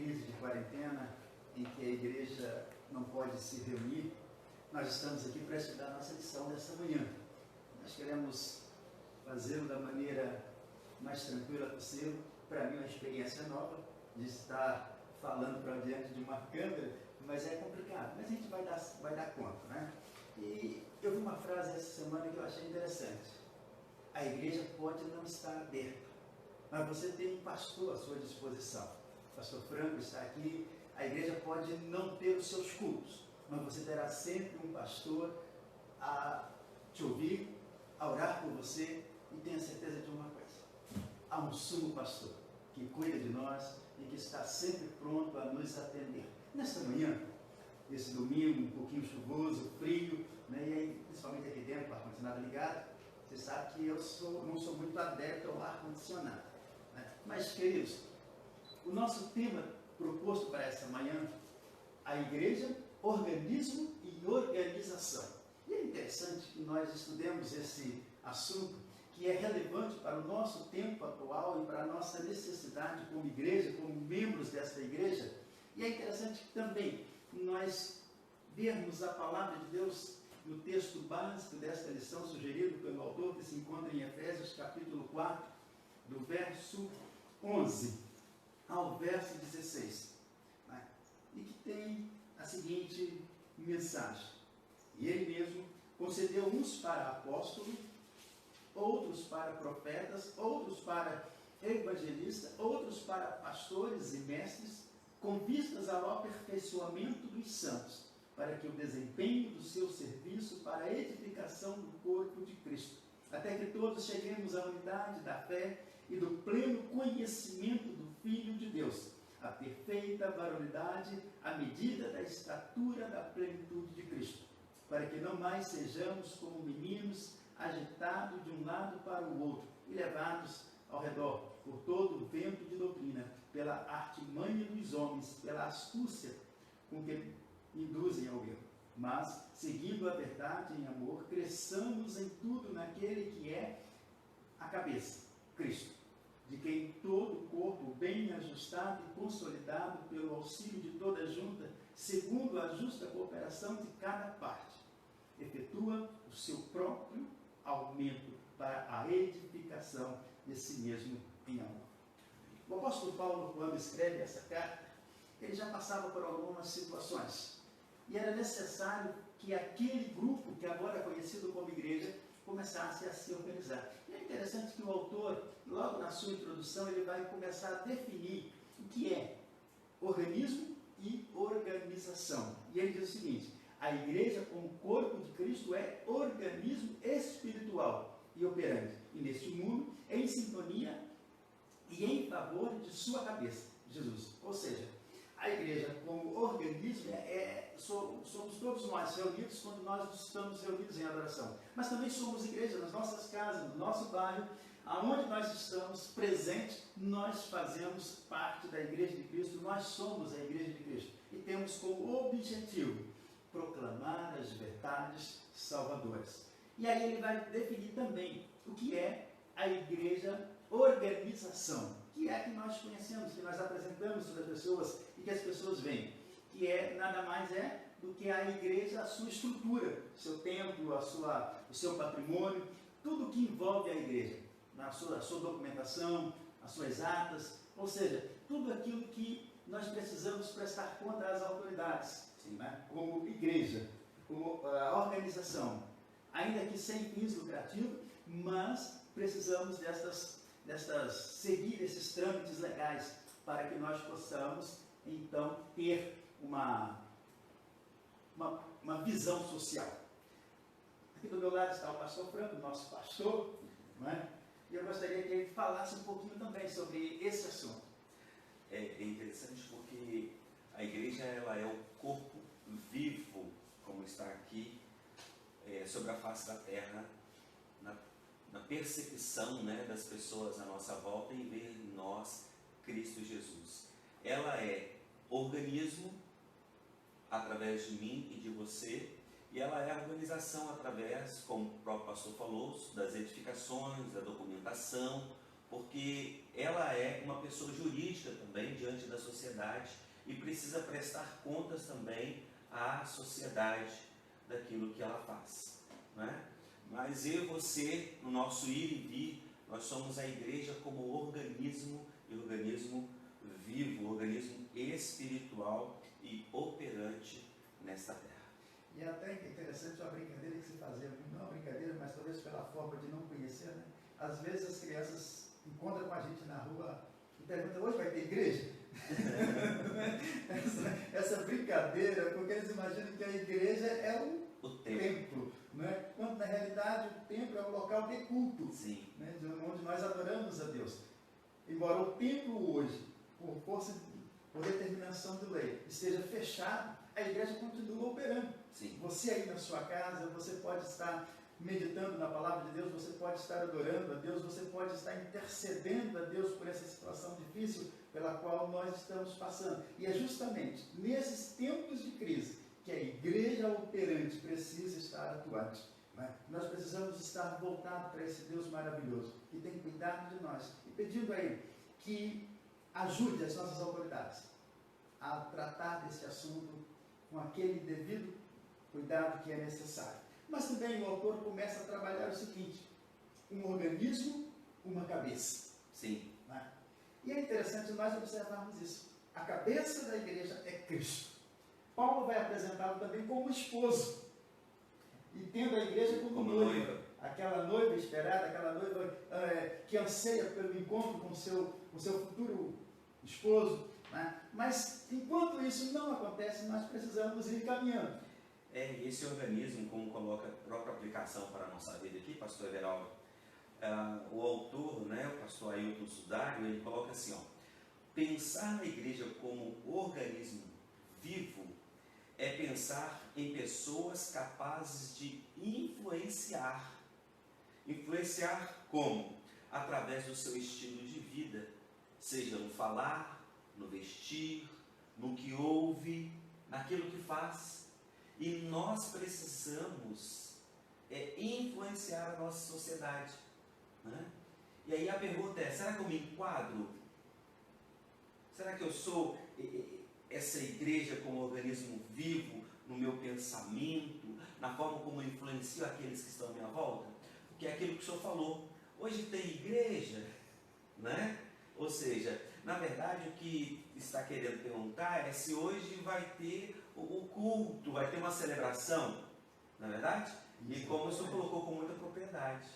crise de quarentena, em que a igreja não pode se reunir, nós estamos aqui para estudar a nossa lição desta manhã. Nós queremos fazê-lo da maneira mais tranquila possível. Para mim, é uma experiência nova de estar falando para diante de uma câmera, mas é complicado. Mas a gente vai dar conta, né? E eu vi uma frase essa semana que eu achei interessante. A igreja pode não estar aberta, mas você tem um pastor à sua disposição. O pastor Franco está aqui. A igreja pode não ter os seus cultos, mas você terá sempre um pastor a te ouvir, a orar por você, e tenha certeza de uma coisa: há um sumo pastor que cuida de nós e que está sempre pronto a nos atender. Nesta manhã, esse domingo um pouquinho chuvoso, frio, né, e aí, principalmente aqui dentro, com o ar-condicionado ligado, você sabe que eu não sou muito adepto ao ar-condicionado, né? Mas, queridos, o nosso tema proposto para essa manhã: a igreja, organismo e organização. E é interessante que nós estudemos esse assunto, que é relevante para o nosso tempo atual e para a nossa necessidade como igreja, como membros desta igreja. E é interessante também nós vermos a palavra de Deus no texto básico desta lição, sugerido pelo autor, que se encontra em Efésios capítulo 4, do verso 11 ao verso 16, né? E que tem a seguinte mensagem: e ele mesmo concedeu uns para apóstolos, outros para profetas, outros para evangelistas, outros para pastores e mestres, com vistas ao aperfeiçoamento dos santos, para que o desempenho do seu serviço para a edificação do corpo de Cristo, até que todos cheguemos à unidade da fé e do pleno conhecimento do Filho de Deus, a perfeita varonilidade, à medida da estatura da plenitude de Cristo, para que não mais sejamos como meninos, agitados de um lado para o outro e levados ao redor por todo o vento de doutrina, pela artimanha dos homens, pela astúcia com que induzem ao erro. Mas, seguindo a verdade em amor, cresçamos em tudo naquele que é a cabeça, Cristo, de quem todo o corpo, bem ajustado e consolidado pelo auxílio de toda junta, segundo a justa cooperação de cada parte, efetua o seu próprio aumento para a edificação de si mesmo em amor. O apóstolo Paulo, quando escreve essa carta, ele já passava por algumas situações, e era necessário que aquele grupo, que agora é conhecido como igreja, começasse a se organizar. E é interessante que o autor, logo na sua introdução, ele vai começar a definir o que é organismo e organização. E ele diz o seguinte: a igreja, como corpo de Cristo, é organismo espiritual e operante, e neste mundo, em sintonia e em favor de sua cabeça, Jesus. Ou seja, a igreja, como organismo, somos todos nós reunidos quando nós estamos reunidos em adoração. Mas também somos igreja nas nossas casas, no nosso bairro, aonde nós estamos presentes, nós fazemos parte da igreja de Cristo, nós somos a igreja de Cristo. E temos como objetivo proclamar as verdades salvadoras. E aí ele vai definir também o que é a igreja organização, que é a que nós conhecemos, que nós apresentamos para as pessoas e que as pessoas veem, que é nada mais do que a igreja, a sua estrutura, seu templo, o seu patrimônio, tudo que envolve a igreja, a sua documentação, as suas atas, ou seja, tudo aquilo que nós precisamos prestar conta às autoridades, né? Como igreja, como organização, ainda que sem fins lucrativos, mas precisamos seguir esses trâmites legais para que nós possamos, então, ter uma visão social. Aqui do meu lado está o pastor Franco, nosso pastor, não é? E eu gostaria que ele falasse um pouquinho também sobre esse assunto. É interessante porque a igreja ela é o corpo vivo, como está aqui, sobre a face da terra, na percepção, né, das pessoas à nossa volta e ver em nós Cristo Jesus. Ela é organismo através de mim e de você, e ela é a organização através, como o próprio pastor falou, das edificações, da documentação, porque ela é uma pessoa jurídica também diante da sociedade e precisa prestar contas também à sociedade daquilo que ela faz, né? Mas eu e você, no nosso ir e vir, nós somos a igreja como organismo, e organismo vivo, organismo espiritual e operante nesta terra. E é até interessante uma brincadeira que se fazia, não uma brincadeira, mas talvez pela forma de não conhecer, né? Às vezes as crianças encontram com a gente na rua e perguntam, hoje vai ter igreja? essa brincadeira, porque eles imaginam que a igreja é o templo, né? Quando na realidade o templo é um local de culto, né? Onde nós adoramos a Deus. Embora o templo hoje, por força, por determinação de lei, esteja fechado, a igreja continua operando. Sim. Você aí na sua casa, você pode estar meditando na palavra de Deus, você pode estar adorando a Deus, você pode estar intercedendo a Deus por essa situação difícil pela qual nós estamos passando. E é justamente nesses tempos de crise que a igreja operante precisa estar atuante, né? Nós precisamos estar voltados para esse Deus maravilhoso, que tem cuidado de nós, e pedindo a Ele que ajude as nossas autoridades a tratar desse assunto com aquele devido cuidado que é necessário. Mas também o autor começa a trabalhar o seguinte: um organismo, uma cabeça. Sim. Né? E é interessante nós observarmos isso. A cabeça da igreja é Cristo. Paulo vai apresentá-lo também como esposo. E tendo a igreja como noiva. Aquela noiva esperada, aquela noiva que anseia pelo encontro com o seu futuro esposo. Né? Mas enquanto isso não acontece, nós precisamos ir caminhando. Esse organismo, como coloca a própria aplicação para a nossa vida aqui, pastor Everaldo, o autor, né, o pastor Ailton Sudário, ele coloca assim, ó: pensar na igreja como organismo vivo é pensar em pessoas capazes de influenciar. Influenciar como? Através do seu estilo de vida, seja no falar, no vestir, no que ouve, naquilo que faz. E nós precisamos influenciar a nossa sociedade, né? E aí a pergunta é: será que eu me enquadro? Será que eu sou essa igreja como organismo vivo no meu pensamento, na forma como eu influencio aqueles que estão à minha volta? Porque é aquilo que o senhor falou, hoje tem igreja, né? Ou seja, na verdade o que está querendo perguntar é se hoje vai ter o culto, vai ter uma celebração, não é verdade? E como o senhor colocou com muita propriedade,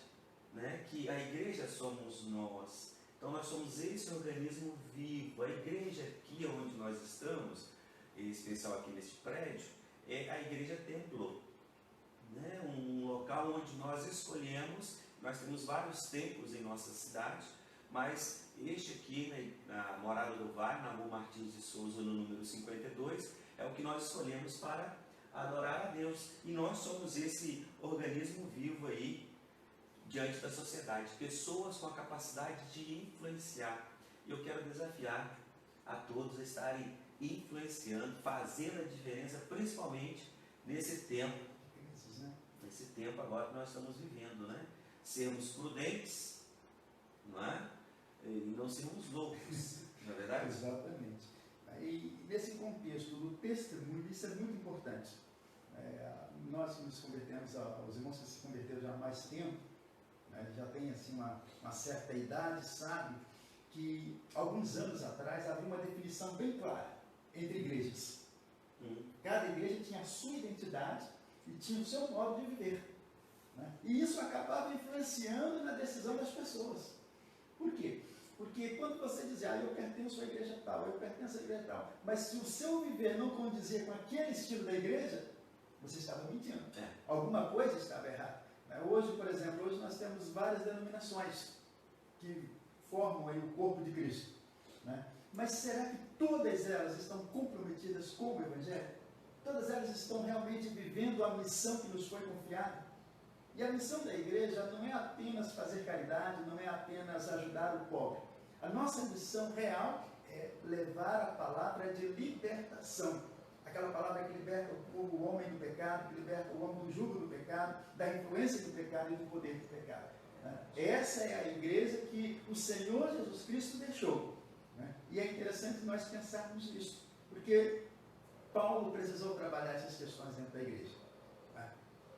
né? Que a igreja somos nós. Então nós somos esse organismo vivo. A igreja aqui onde nós estamos, em especial aqui neste prédio, é a igreja templo, né? Um local onde nós escolhemos. Nós temos vários templos em nossa cidade, mas este aqui, na Morada do Vale, na Rua Martins de Souza, no número 52, é o que nós escolhemos para adorar a Deus. E nós somos esse organismo vivo aí diante da sociedade, pessoas com a capacidade de influenciar. E eu quero desafiar a todos a estarem influenciando, fazendo a diferença, principalmente nesse tempo, agora que nós estamos vivendo, né? Sermos prudentes, não é? E não sermos loucos, não é verdade? Exatamente. E nesse contexto do testemunho, isso é muito importante. Nós que nos convertemos, os irmãos que se converteram já há mais tempo, né, já tem assim uma certa idade, sabe que alguns anos atrás havia uma definição bem clara entre igrejas. Cada igreja tinha a sua identidade e tinha o seu modo de viver, né? E isso acabava influenciando na decisão das pessoas. Por quê? Porque quando você dizia, eu pertenço à igreja tal, eu pertenço à igreja tal, mas se o seu viver não condizia com aquele estilo da igreja, você estava mentindo. Alguma coisa estava errada. Hoje, por exemplo, hoje nós temos várias denominações que formam aí o corpo de Cristo, né? Mas será que todas elas estão comprometidas com o Evangelho? Todas elas estão realmente vivendo a missão que nos foi confiada? E a missão da igreja não é apenas fazer caridade, não é apenas ajudar o pobre. A nossa missão real é levar a palavra de libertação. Aquela palavra que liberta o homem do pecado, que liberta o homem do jugo do pecado, da influência do pecado e do poder do pecado. Essa é a igreja que o Senhor Jesus Cristo deixou. E é interessante nós pensarmos nisso, porque Paulo precisou trabalhar essas questões dentro da igreja.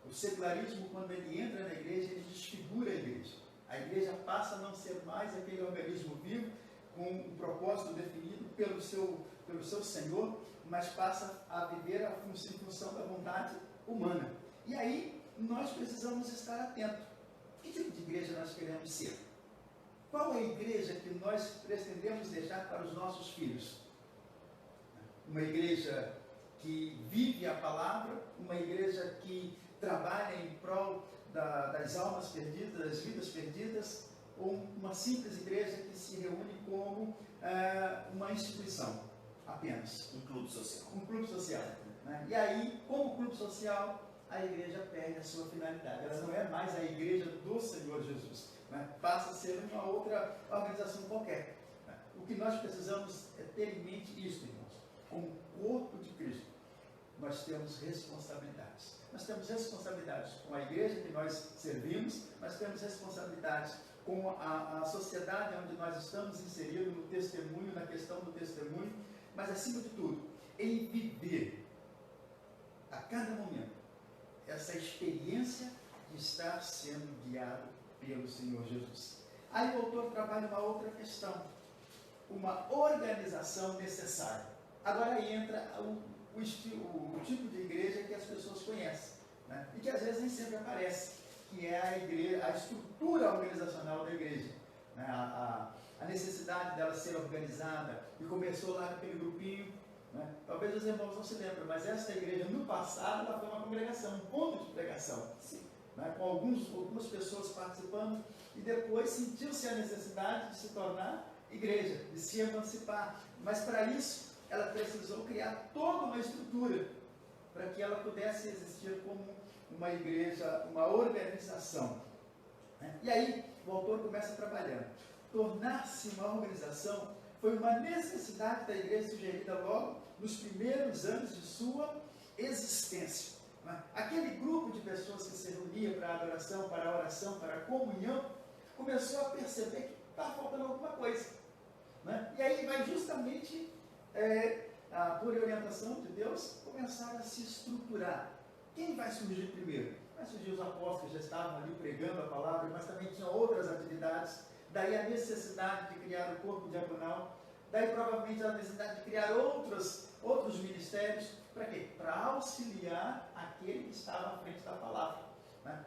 O secularismo, quando ele entra na igreja, ele desfigura a igreja. A igreja passa a não ser mais aquele organismo vivo, com um propósito definido pelo seu Senhor, mas passa a viver em função da vontade humana. E aí, nós precisamos estar atentos. Que tipo de igreja nós queremos ser? Qual é a igreja que nós pretendemos deixar para os nossos filhos? Uma igreja que vive a palavra, uma igreja que trabalha em prol das almas perdidas, das vidas perdidas, ou uma simples igreja que se reúne como uma instituição apenas? Um clube social. Um clube social. E aí, como clube social, a igreja perde a sua finalidade. Ela não é mais a igreja do Senhor Jesus. Passa a ser uma outra organização qualquer. O que nós precisamos é ter em mente isso, irmãos. Como corpo de Cristo, nós temos responsabilidades. Nós temos responsabilidades com a igreja que nós servimos, nós temos responsabilidades com a sociedade onde nós estamos inseridos, no testemunho, na questão do testemunho, mas acima de tudo, em viver a cada momento essa experiência de estar sendo guiado pelo Senhor Jesus. Aí o autor trabalha uma outra questão, uma organização necessária. Agora entra o tipo de igreja que as pessoas conhecem, e que às vezes nem sempre aparece, que é a estrutura organizacional da igreja, a necessidade dela ser organizada, e começou lá naquele grupinho. Talvez os irmãos não se lembrem, mas essa igreja no passado ela foi uma congregação, um ponto de pregação, com algumas pessoas participando, e depois sentiu-se a necessidade de se tornar igreja, de se emancipar, mas para isso ela precisou criar toda uma estrutura para que ela pudesse existir como uma igreja, uma organização. E aí o autor começa trabalhando. Tornar-se uma organização foi uma necessidade da igreja sugerida logo nos primeiros anos de sua existência. Aquele grupo de pessoas que se reunia para a adoração, para a oração, para a comunhão, começou a perceber que estava faltando alguma coisa. E aí vai justamente, por orientação de Deus, começar a se estruturar. Quem vai surgir primeiro? Vai surgir os apóstolos que já estavam ali pregando a palavra, mas também tinham outras atividades. Daí a necessidade de criar o corpo diaconal. Daí provavelmente a necessidade de criar outros ministérios. Para quê? Para auxiliar aquele que estava à frente da palavra.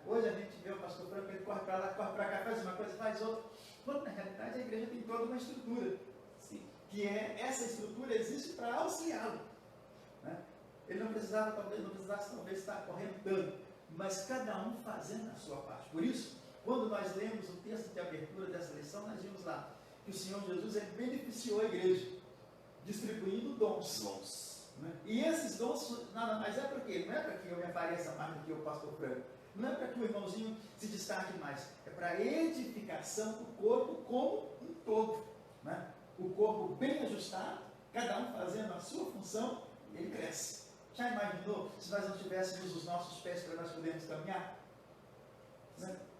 Hoje a gente vê o pastor Franco, ele corre para lá, corre para cá, faz uma coisa, faz outra. Quando na realidade a igreja tem toda uma estrutura. Sim. Que essa estrutura existe para auxiliá-lo. Ele não precisava, talvez estar correndo tanto, mas cada um fazendo a sua parte. Por isso, quando nós lemos o texto de abertura dessa lição, nós vimos lá que o Senhor Jesus beneficiou a igreja, distribuindo dons. E esses dons nada mais é para quê? Não é para que eu me apareça mais do que o pastor Franco, não é para que o irmãozinho se destaque mais, é para a edificação do corpo como um todo. O corpo bem ajustado, cada um fazendo a sua função, ele cresce. Já imaginou se nós não tivéssemos os nossos pés para nós podermos caminhar?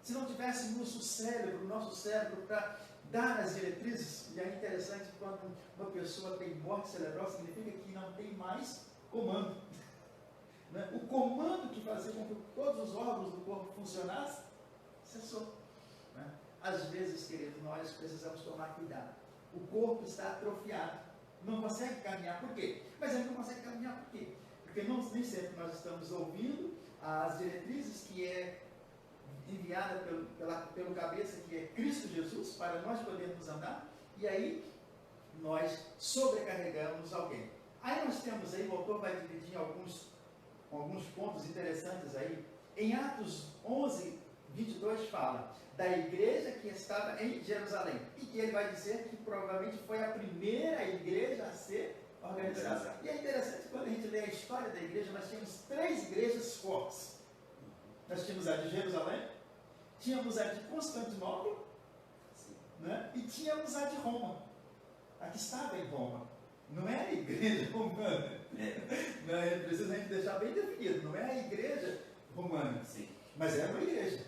Se não tivéssemos o nosso cérebro para dar as diretrizes, e é interessante quando uma pessoa tem morte cerebral, significa que não tem mais comando. O comando que fazia com que todos os órgãos do corpo funcionassem, cessou. Às vezes, queridos, nós precisamos tomar cuidado. O corpo está atrofiado, não consegue caminhar. Por quê? Mas ele não consegue caminhar por quê? Porque nem sempre nós estamos ouvindo as diretrizes que é enviada pelo cabeça, que é Cristo Jesus, para nós podermos andar, e aí nós sobrecarregamos alguém. Aí nós temos aí, o autor vai dividir em alguns pontos interessantes aí. Em Atos 11, 22 fala da igreja que estava em Jerusalém, e que ele vai dizer que provavelmente foi a primeira igreja a ser organizada. E é interessante, quando a gente lê a história da igreja, nós tínhamos 3 igrejas fortes. Nós tínhamos a de Jerusalém, tínhamos a de Constantinopla, e tínhamos a de Roma, a que estava em Roma. Não é a igreja romana. Não, precisa a gente deixar bem definido. Não é a igreja romana, mas era uma igreja.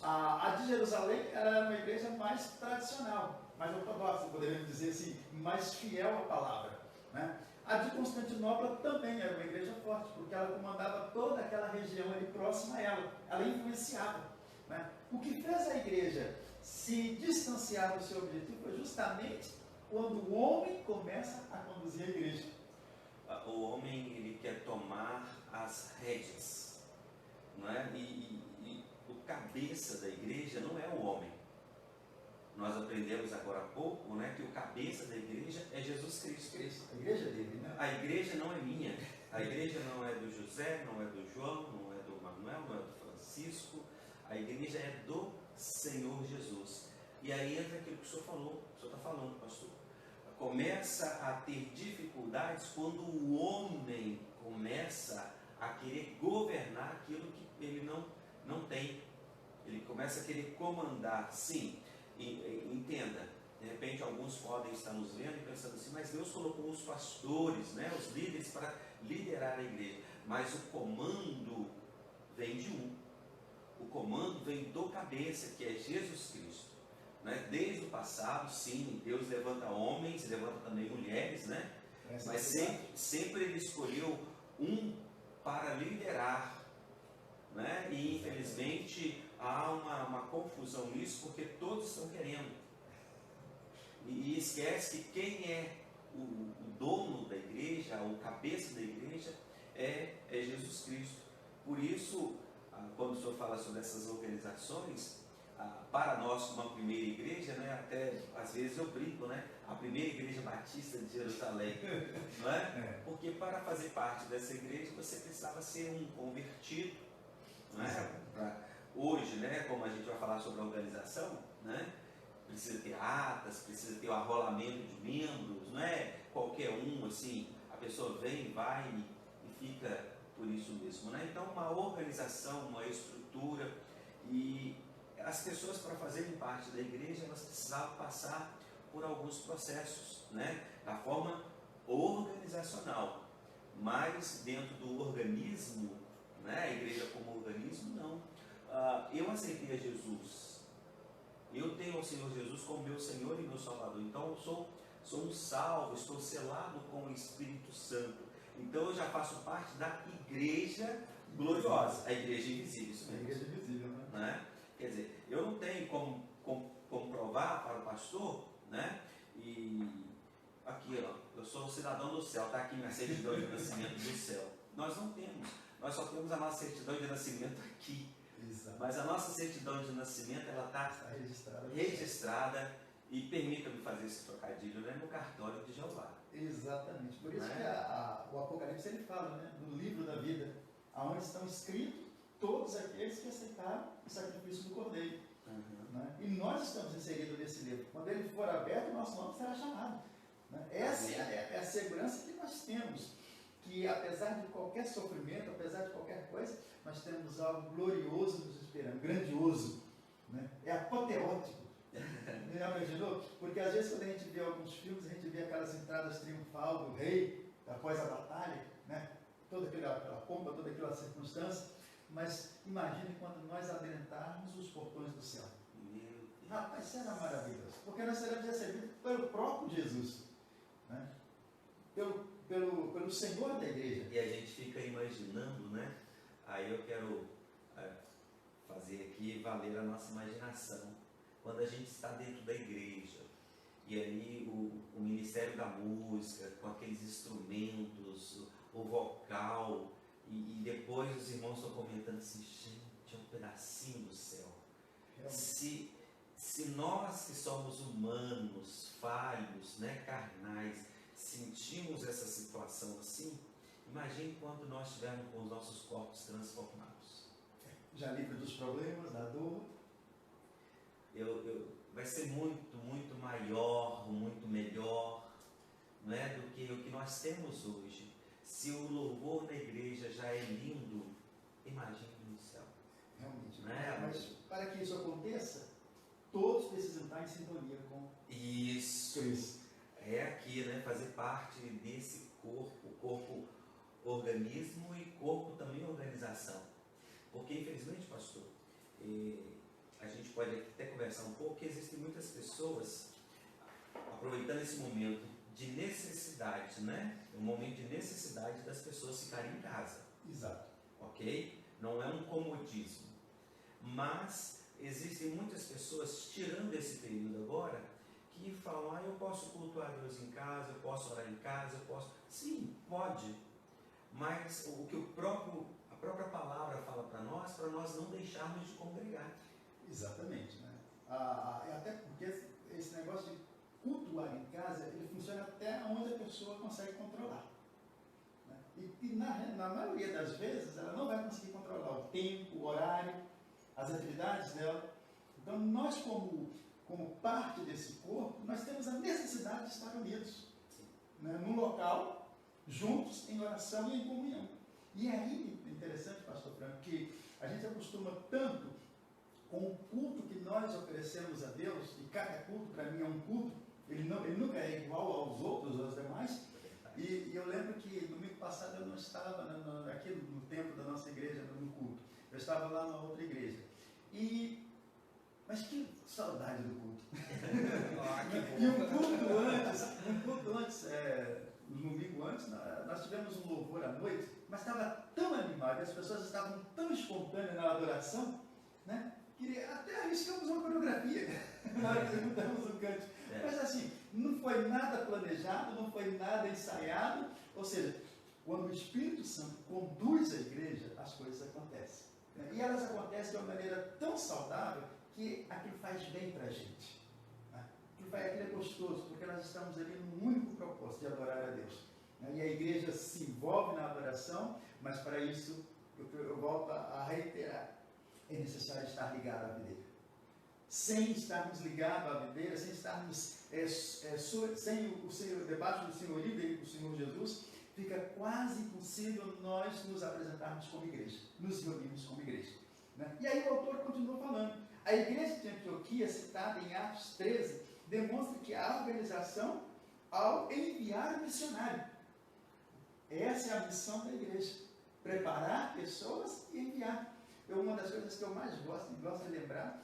A de Jerusalém era uma igreja mais tradicional, mais ortodoxa, poderíamos dizer assim, mais fiel à palavra, né? A de Constantinopla também era uma igreja forte, porque ela comandava toda aquela região ali próxima a ela, ela influenciava, né? O que fez a igreja se distanciar do seu objetivo foi justamente quando o homem começa a conduzir a igreja. O homem, ele quer tomar as rédeas, não é? E o cabeça da igreja não é o homem. Nós aprendemos agora há pouco, né, que o cabeça da igreja é Jesus Cristo. A igreja dele, né? A igreja não é minha. A igreja não é do José, não é do João, não é do Manuel, não é do Francisco. A igreja é do Senhor Jesus. E aí entra aquilo que o senhor falou, o senhor está falando, pastor. Começa a ter dificuldades quando o homem começa a querer governar aquilo que ele não tem. Ele começa a querer comandar, sim. Entenda, de repente alguns podem estar nos vendo e pensando assim, mas Deus colocou os pastores, né, os líderes para liderar a igreja, mas o comando vem de um, o comando vem do cabeça, que é Jesus Cristo, né? Desde o passado, sim, Deus levanta homens, levanta também mulheres, né? Mas sempre Ele escolheu um para liderar, né? E infelizmente há uma confusão nisso, porque todos estão querendo. E esquece que quem é o dono da igreja, o cabeça da igreja, é Jesus Cristo. Por isso, quando o senhor fala sobre essas organizações, para nós, uma primeira igreja, né, até às vezes eu brinco, né, a primeira igreja batista de Jerusalém, não é? Porque para fazer parte dessa igreja você precisava ser um convertido, não é? Hoje, né, como a gente vai falar sobre a organização, né, precisa ter atas, precisa ter o arrolamento de membros, não é qualquer um, assim, a pessoa vem, vai e fica por isso mesmo, né? Então, uma organização, uma estrutura, e as pessoas, para fazerem parte da igreja, elas precisavam passar por alguns processos, né, da forma organizacional, mas dentro do organismo, né, a igreja como organismo, não. Eu aceitei a Jesus, eu tenho o Senhor Jesus como meu Senhor e meu Salvador, então eu sou um salvo, estou selado com o Espírito Santo, então eu já faço parte da igreja gloriosa, a igreja invisível, isso mesmo. A igreja invisível, né? Quer dizer, eu não tenho como provar para o pastor, né? E aqui, ó, eu sou um cidadão do céu, está aqui minha certidão de nascimento do céu. Nós não temos, nós só temos a nossa certidão de nascimento aqui. Exato. Mas a nossa certidão de nascimento, ela está registrada, e permita-me fazer esse trocadilho, né, no cartório de Jeová. Exatamente, por isso que o Apocalipse ele fala, né, no livro da vida, aonde estão escritos todos aqueles que aceitaram o sacrifício do Cordeiro. Né? E nós estamos inseridos nesse livro. Quando ele for aberto, o nosso nome será chamado. Né? Essa é a segurança que nós temos, que apesar de qualquer sofrimento, apesar de qualquer coisa, nós temos algo glorioso nos esperando, grandioso, né? É apoteótico. Já imaginou? Porque às vezes quando a gente vê alguns filmes, a gente vê aquelas entradas triunfal do rei, após a batalha, né? Toda aquela pompa, toda aquela circunstância, mas imagine quando nós adentrarmos os portões do céu. Rapaz, será maravilhoso, porque nós seremos recebidos pelo próprio Jesus, né? Pelo Senhor da igreja. E a gente fica imaginando, né? Aí eu quero fazer aqui valer a nossa imaginação. Quando a gente está dentro da igreja, e aí o Ministério da Música, com aqueles instrumentos, o vocal, e depois os irmãos estão comentando assim, gente, é um pedacinho do céu. Se nós que somos humanos, falhos, né, carnais, sentimos essa situação assim, imagine quando nós estivermos com os nossos corpos transformados. Já livre dos problemas, da dor. Vai ser muito, muito maior, muito melhor, não é, do que o que nós temos hoje. Se o louvor na igreja já é lindo, imagine no céu. Realmente. Né? Mas para que isso aconteça, todos precisam estar em sintonia com isso. É aqui, né? Fazer parte desse corpo organismo e corpo também organização. Porque infelizmente, pastor, a gente pode até conversar um pouco, que existem muitas pessoas aproveitando esse momento de necessidade, né? Um momento de necessidade das pessoas ficarem em casa. Exato. Ok? Não é um comodismo. Mas existem muitas pessoas tirando esse período agora que falam, eu posso cultuar Deus em casa, eu posso orar em casa, eu posso... Sim, pode. Mas o que a própria palavra fala para nós não deixarmos de congregar. Exatamente, né? Até porque esse negócio de cultuar em casa, ele funciona até onde a pessoa consegue controlar. Né? E na maioria das vezes, ela não vai conseguir controlar o tempo, o horário, as atividades dela. Então, nós como parte desse corpo, nós temos a necessidade de estar unidos, né? Num local, juntos, em oração e em comunhão. E aí, é interessante, pastor Franco, que a gente acostuma tanto com o culto que nós oferecemos a Deus, e cada culto para mim é um culto, ele nunca é igual aos outros, aos demais. E eu lembro que domingo passado eu não estava aqui no templo da nossa igreja, no culto. Eu estava lá na outra igreja. Mas que saudade do culto. E um culto antes, no domingo antes, nós tivemos um louvor à noite, mas estava tão animado, as pessoas estavam tão espontâneas na adoração, né? Que até arriscamos uma coreografia na hora que executamos o canto. Mas assim, não foi nada planejado, não foi nada ensaiado, ou seja, quando o Espírito Santo conduz a igreja, as coisas acontecem. Né? E elas acontecem de uma maneira tão saudável que aquilo faz bem para a gente. Né? Aquilo é gostoso, porque nós estamos ali num único propósito de adorar a Deus. Né? E a igreja se envolve na adoração, mas para isso, eu volto a reiterar, é necessário estar ligado à videira. Sem estarmos ligados à videira, sem estarmos debaixo do senhorio do Senhor Jesus, fica quase impossível nós nos apresentarmos como igreja, nos reunirmos como igreja. Né? E aí o autor continua falando. A igreja de Antioquia, citada em Atos 13, demonstra que a organização ao enviar o missionário. Essa é a missão da igreja. Preparar pessoas e enviar. Uma das coisas que eu mais gosto de lembrar,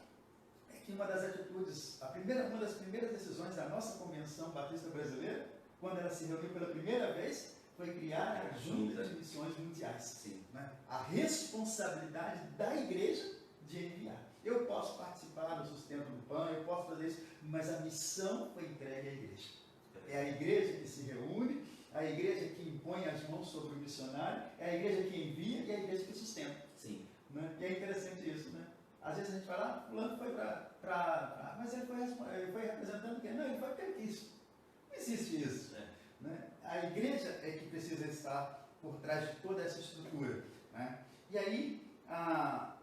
é que uma das atitudes, uma das primeiras decisões da nossa Convenção Batista Brasileira, quando ela se reuniu pela primeira vez, foi criar a Junta de Missões Mundiais. Né? A responsabilidade da igreja de enviar. Eu posso participar do sustento do pão, eu posso fazer isso, mas a missão foi entregue à igreja. É a igreja que se reúne, a igreja que impõe as mãos sobre o missionário, é a igreja que envia e é a igreja que sustenta. Sim. Né? E é interessante isso, né? Às vezes a gente fala, fulano foi mas ele foi representando quem? Não, ele foi porque quis. Não existe isso. Né? A igreja é que precisa estar por trás de toda essa estrutura. Né? E aí, a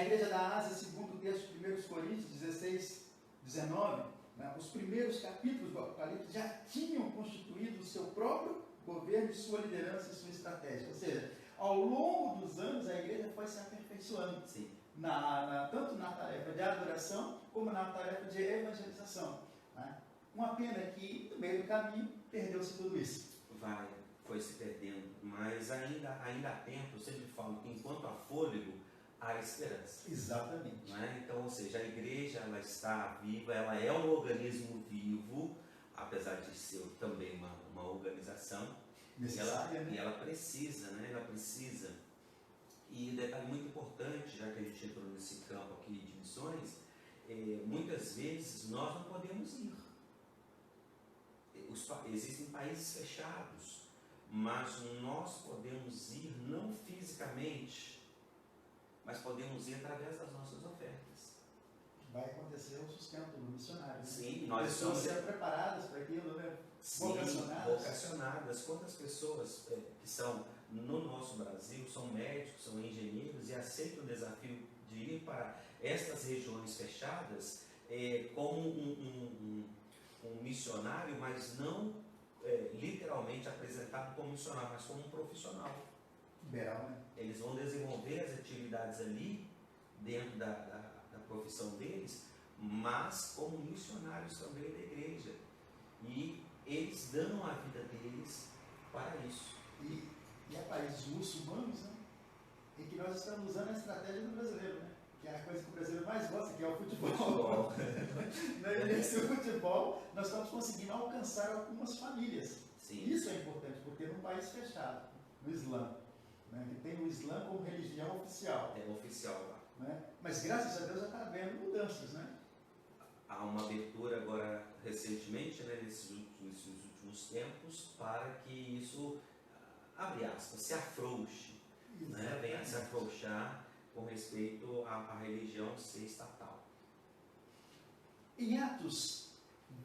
igreja da Ásia, segundo o texto de 1 Coríntios 16, 19, né? Os primeiros capítulos do Apocalipse já tinham constituído o seu próprio governo, sua liderança e sua estratégia. Ou seja, ao longo dos anos, a igreja foi se aperfeiçoando. Sim. Tanto na tarefa de adoração, como na tarefa de evangelização. Né? Uma pena que, no meio do caminho, perdeu-se tudo isso. Foi se perdendo, mas ainda há tempo. Eu sempre falo que enquanto há fôlego, há esperança. Exatamente. Né? Então, ou seja, a igreja ela está viva, ela é um organismo vivo, apesar de ser também uma organização. Necessária, e ela precisa, né? Ela precisa. E um detalhe muito importante, já que a gente entrou nesse campo aqui de missões, muitas vezes nós não podemos ir. Existem países fechados, mas nós podemos ir não fisicamente, mas podemos ir através das nossas ofertas. Vai acontecer o sustento do missionário. Né? Sim, nós estamos sendo preparadas para aquilo, né? Sim, vocacionadas. Quantas pessoas que são no nosso Brasil são médicos, são engenheiros e aceitam o desafio de ir para estas regiões fechadas como um missionário, mas não literalmente apresentado como missionário, mas como um profissional. Né? Eles vão desenvolver as atividades ali, dentro da profissão deles, mas como missionários também da igreja. E eles dão a vida deles para isso. E há países muçulmanos, né, em que nós estamos usando a estratégia do brasileiro. Né? que é a coisa que o brasileiro mais gosta, que é o futebol. E nesse futebol, nós estamos conseguindo alcançar algumas famílias. Sim. Isso é importante, porque num país fechado, no Islã, né, que tem o Islã como religião oficial. É oficial lá. Né? Mas graças a Deus já está havendo mudanças, né? Há uma abertura agora recentemente, né, nesses últimos tempos, para que isso, abre aspas, se afrouxe, né, venha a se afrouxar com respeito à religião ser estatal. Em Atos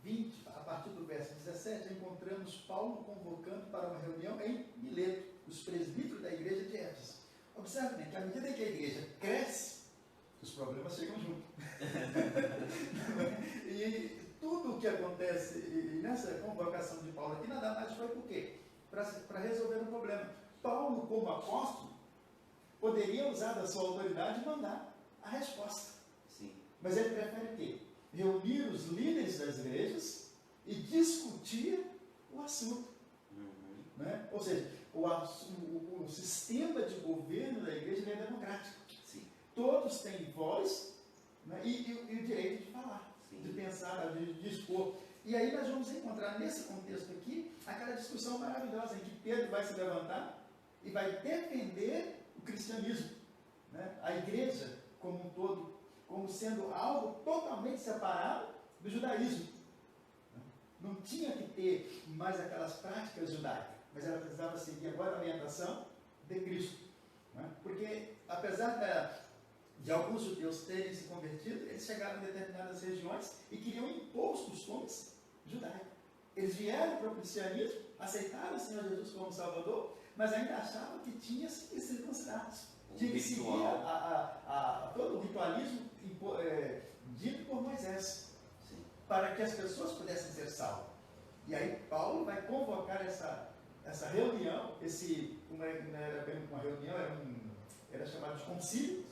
20, a partir do verso 17, encontramos Paulo convocando para uma reunião em Mileto, os presbíteros da igreja de Éfeso. Observe bem que à medida que a igreja cresce, os problemas chegam junto. E tudo o que acontece nessa convocação de Paulo aqui, nada mais foi por quê? Para resolver um problema. Paulo, como apóstolo, poderia usar da sua autoridade e mandar a resposta. Sim. Mas ele prefere o quê? Reunir os líderes das igrejas e discutir o assunto. Né? Ou seja, o sistema de governo da igreja é democrático. Sim. Todos têm voz, né? e o direito de falar, Sim. de pensar, de expor. E aí nós vamos encontrar nesse contexto aqui aquela discussão maravilhosa em que Pedro vai se levantar e vai defender o cristianismo, né? A igreja como um todo, como sendo algo totalmente separado do judaísmo. Não tinha que ter mais aquelas práticas judaicas, mas ela precisava seguir agora a orientação de Cristo. Né? Porque, apesar de alguns judeus terem se convertido, eles chegaram em determinadas regiões e queriam impor os costumes judaicos. Eles vieram para o cristianismo, aceitaram o Senhor Jesus como Salvador, mas ainda achavam que tinha que ser circuncidados. Tinha que seguir todo o ritualismo dito por Moisés, para que as pessoas pudessem ser salvas. E aí Paulo vai convocar essa reunião, não era bem uma reunião, era chamado de concílio,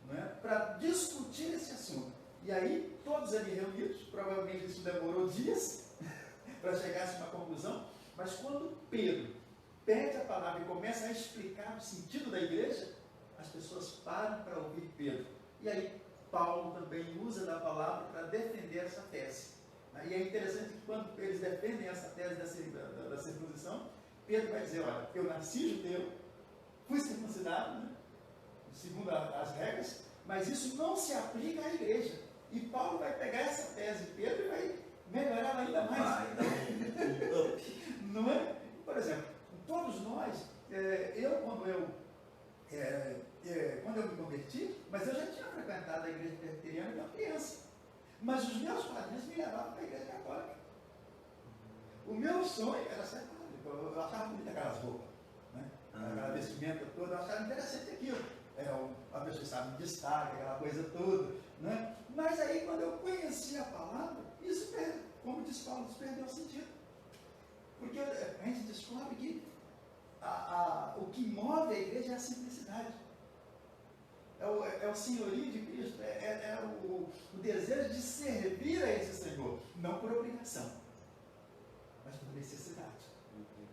né, para discutir esse assunto. E aí, todos ali reunidos, provavelmente isso demorou dias para chegar a uma conclusão, mas quando Pedro pede a palavra e começa a explicar o sentido da igreja, as pessoas param para ouvir Pedro. E aí, Paulo também usa da palavra para defender essa tese. E é interessante que quando eles defendem essa tese da circuncisão, Pedro vai dizer, olha, eu nasci judeu, fui circuncidado, né, segundo as regras, mas isso não se aplica à igreja. E Paulo vai pegar essa tese de Pedro e vai melhorar ainda mais. Vai dar um up. Não é? Por exemplo, todos nós, quando eu me converti, mas eu já tinha frequentado a igreja presbiteriana quando criança. Mas os meus padrinhos me levavam para a igreja católica. O meu sonho era ser padre. Eu achava bonita aquelas roupas, né? Aquela vestimenta toda, eu achava interessante aquilo. A pessoa estava em destaque, aquela coisa toda. Né? Mas aí, quando eu conheci a palavra, isso, como diz Paulo, isso perdeu o sentido. Porque a gente descobre que o que move a igreja é a simplicidade. É o senhorio de Cristo, o desejo de servir a esse Senhor, não por obrigação, mas por necessidade.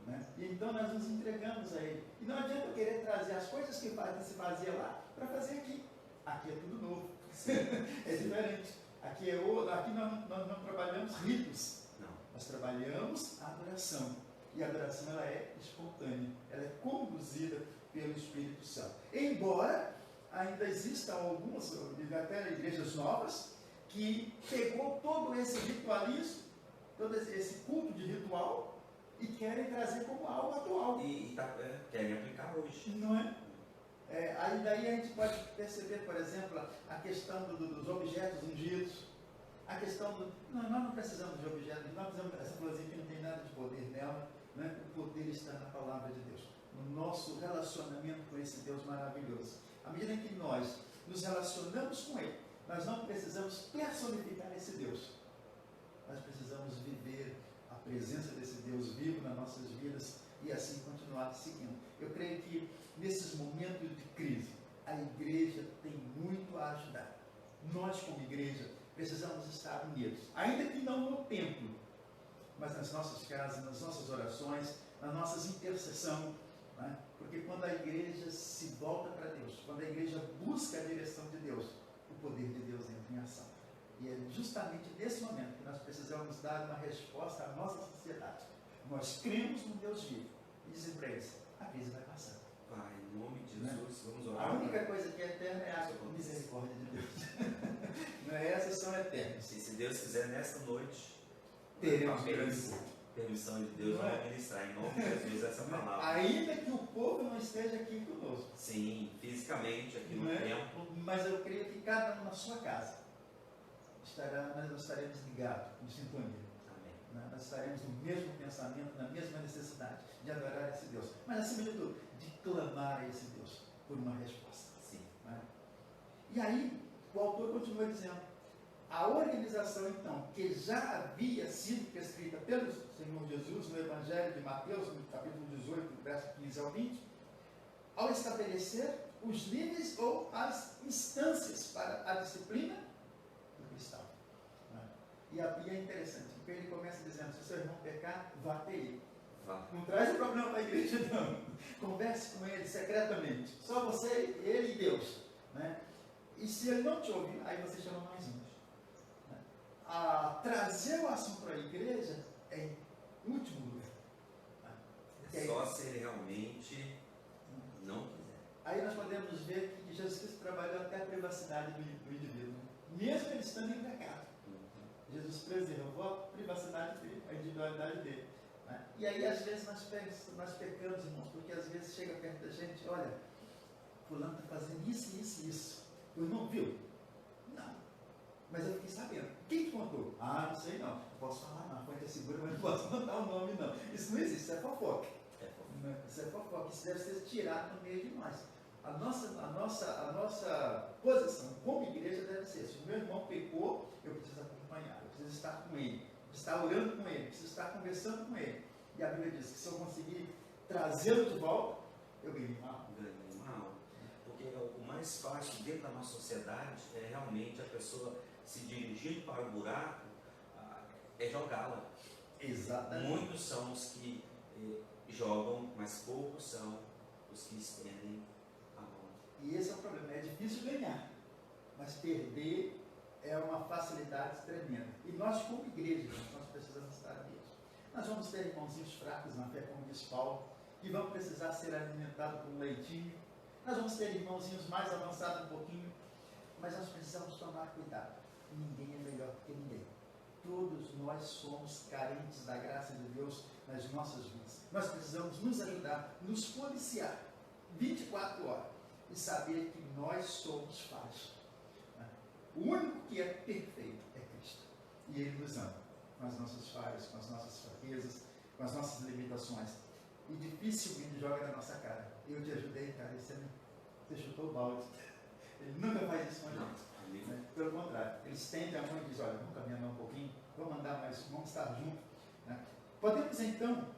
Né? E então nós nos entregamos a Ele. E não adianta eu querer trazer as coisas que se fazia lá para fazer aqui. Aqui é tudo novo. É diferente. Aqui nós não trabalhamos ritos. Não. Nós trabalhamos a adoração. E a adoração ela é espontânea. Ela é conduzida pelo Espírito Santo. Embora ainda existam algumas, até igrejas novas, que pegou todo esse ritualismo, todo esse culto de ritual, e querem trazer como algo atual. Querem aplicar hoje. Não é? Aí daí a gente pode perceber, por exemplo, a questão dos objetos ungidos, a questão nós não precisamos de objetos, nós precisamos dessa florzinha que não tem nada de poder nela, né? O poder está na palavra de Deus, no nosso relacionamento com esse Deus maravilhoso. À medida em que nós nos relacionamos com Ele, nós não precisamos personificar esse Deus, nós precisamos viver a presença desse Deus vivo nas nossas vidas e assim continuar seguindo. Eu creio que nesses momentos de crise, a igreja tem muito a ajudar. Nós, como igreja, precisamos estar unidos, ainda que não no templo, mas nas nossas casas, nas nossas orações, nas nossas intercessões, né? Porque quando a igreja se volta para Deus, quando a igreja busca a direção de Deus, poder de Deus entra em ação. E é justamente nesse momento que nós precisamos dar uma resposta à nossa sociedade. Nós cremos no Deus vivo e dizemos para eles, a crise vai passar. Pai, em nome de Jesus, vamos orar. A única coisa que é eterna é a misericórdia de Deus. Não é? Essas são eternas. E se Deus quiser, nesta noite, teremos permissão de Deus, vamos ministrar em nome de Jesus essa palavra. Ainda que o povo não esteja aqui conosco. Sim, fisicamente aqui no templo. Mas eu creio que cada um na sua casa nós estaremos ligados, em sintonia. Amém. Nós estaremos no mesmo pensamento, na mesma necessidade de adorar esse Deus. Mas acima de tudo, de clamar a esse Deus por uma resposta. Sim. E aí, o autor continua dizendo, a organização, então, que já havia sido prescrita pelo Senhor Jesus no Evangelho de Mateus, no capítulo 18, verso 15 ao 20, ao estabelecer os níveis ou as instâncias para a disciplina do cristão. E é interessante, porque ele começa dizendo, se o seu irmão pecar, vá até ele. Não traz o problema para a igreja, não. Converse com ele secretamente. Só você, ele e Deus. E se ele não te ouvir, aí você chama mais uns. Trazer o assunto para a igreja é em último lugar. Só se ele realmente não quiser. Aí nós podemos ver que Jesus Cristo trabalhou até a privacidade do indivíduo. Mesmo ele estando em pecado. Jesus preservou a privacidade dele, a individualidade dele. E aí às vezes nós pecamos, irmãos, porque às vezes chega perto da gente, olha, fulano está fazendo isso, isso, isso. O irmão viu? Não. Mas eu fiquei sabendo. Quem te contou? Ah, não sei não. Não posso falar não. A fonte é segura, mas não posso mandar o nome não. Isso não existe, isso é fofoca. Isso é fofoca. Isso deve ser tirado no meio de nós. A nossa posição como igreja deve ser, se o meu irmão pecou, eu preciso acompanhar, eu preciso estar com ele, preciso estar orando com ele, preciso estar conversando com ele. E a Bíblia diz que se eu conseguir trazê-lo de volta, eu ganhei uma alma. Porque o mais fácil dentro da nossa sociedade é realmente a pessoa se dirigir para o buraco, é jogá-la. Exatamente. Muitos são os que jogam, mas poucos são os que estendem a mão. E esse é o problema, é difícil ganhar, mas perder é uma facilidade tremenda. E nós, como igreja, nós precisamos estar nisso. Nós vamos ter irmãozinhos fracos na fé, como diz Paulo, que vão precisar ser alimentados com leitinho. Nós vamos ter irmãozinhos mais avançados um pouquinho, mas nós precisamos tomar cuidado. Ninguém é melhor que ninguém. Todos nós somos carentes da graça de Deus nas nossas vidas. Nós precisamos nos ajudar, nos policiar 24 horas e saber que nós somos falhos. O único que é perfeito é Cristo. E Ele nos ama com as nossas falhas, com as nossas fraquezas, com as nossas limitações. E dificilmente joga na nossa cara. Eu te ajudei, cara, e você chutou o balde. Ele nunca faz isso com a gente. Né? Pelo contrário, ele estende a mão e diz, olha, vamos caminhar um pouquinho, vamos andar mais, vamos estar juntos. Né? Podemos então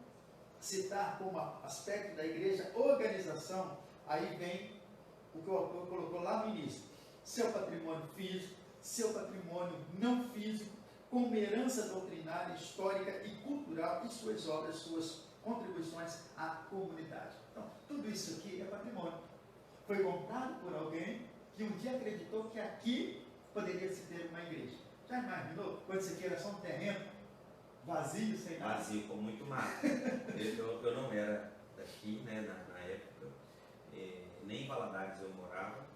citar como aspecto da igreja organização, aí vem o que o autor colocou lá no início, seu patrimônio físico, seu patrimônio não físico, como herança doutrinária, histórica e cultural e suas obras, suas contribuições à comunidade. Então, tudo isso aqui é patrimônio. Foi comprado por alguém que um dia acreditou que aqui poderia se ter uma igreja. Já imaginou? Quando isso aqui era só um terreno vazio, sem nada? Vazio, com muito mato. eu não era daqui, né, na época, nem em Valadares eu morava,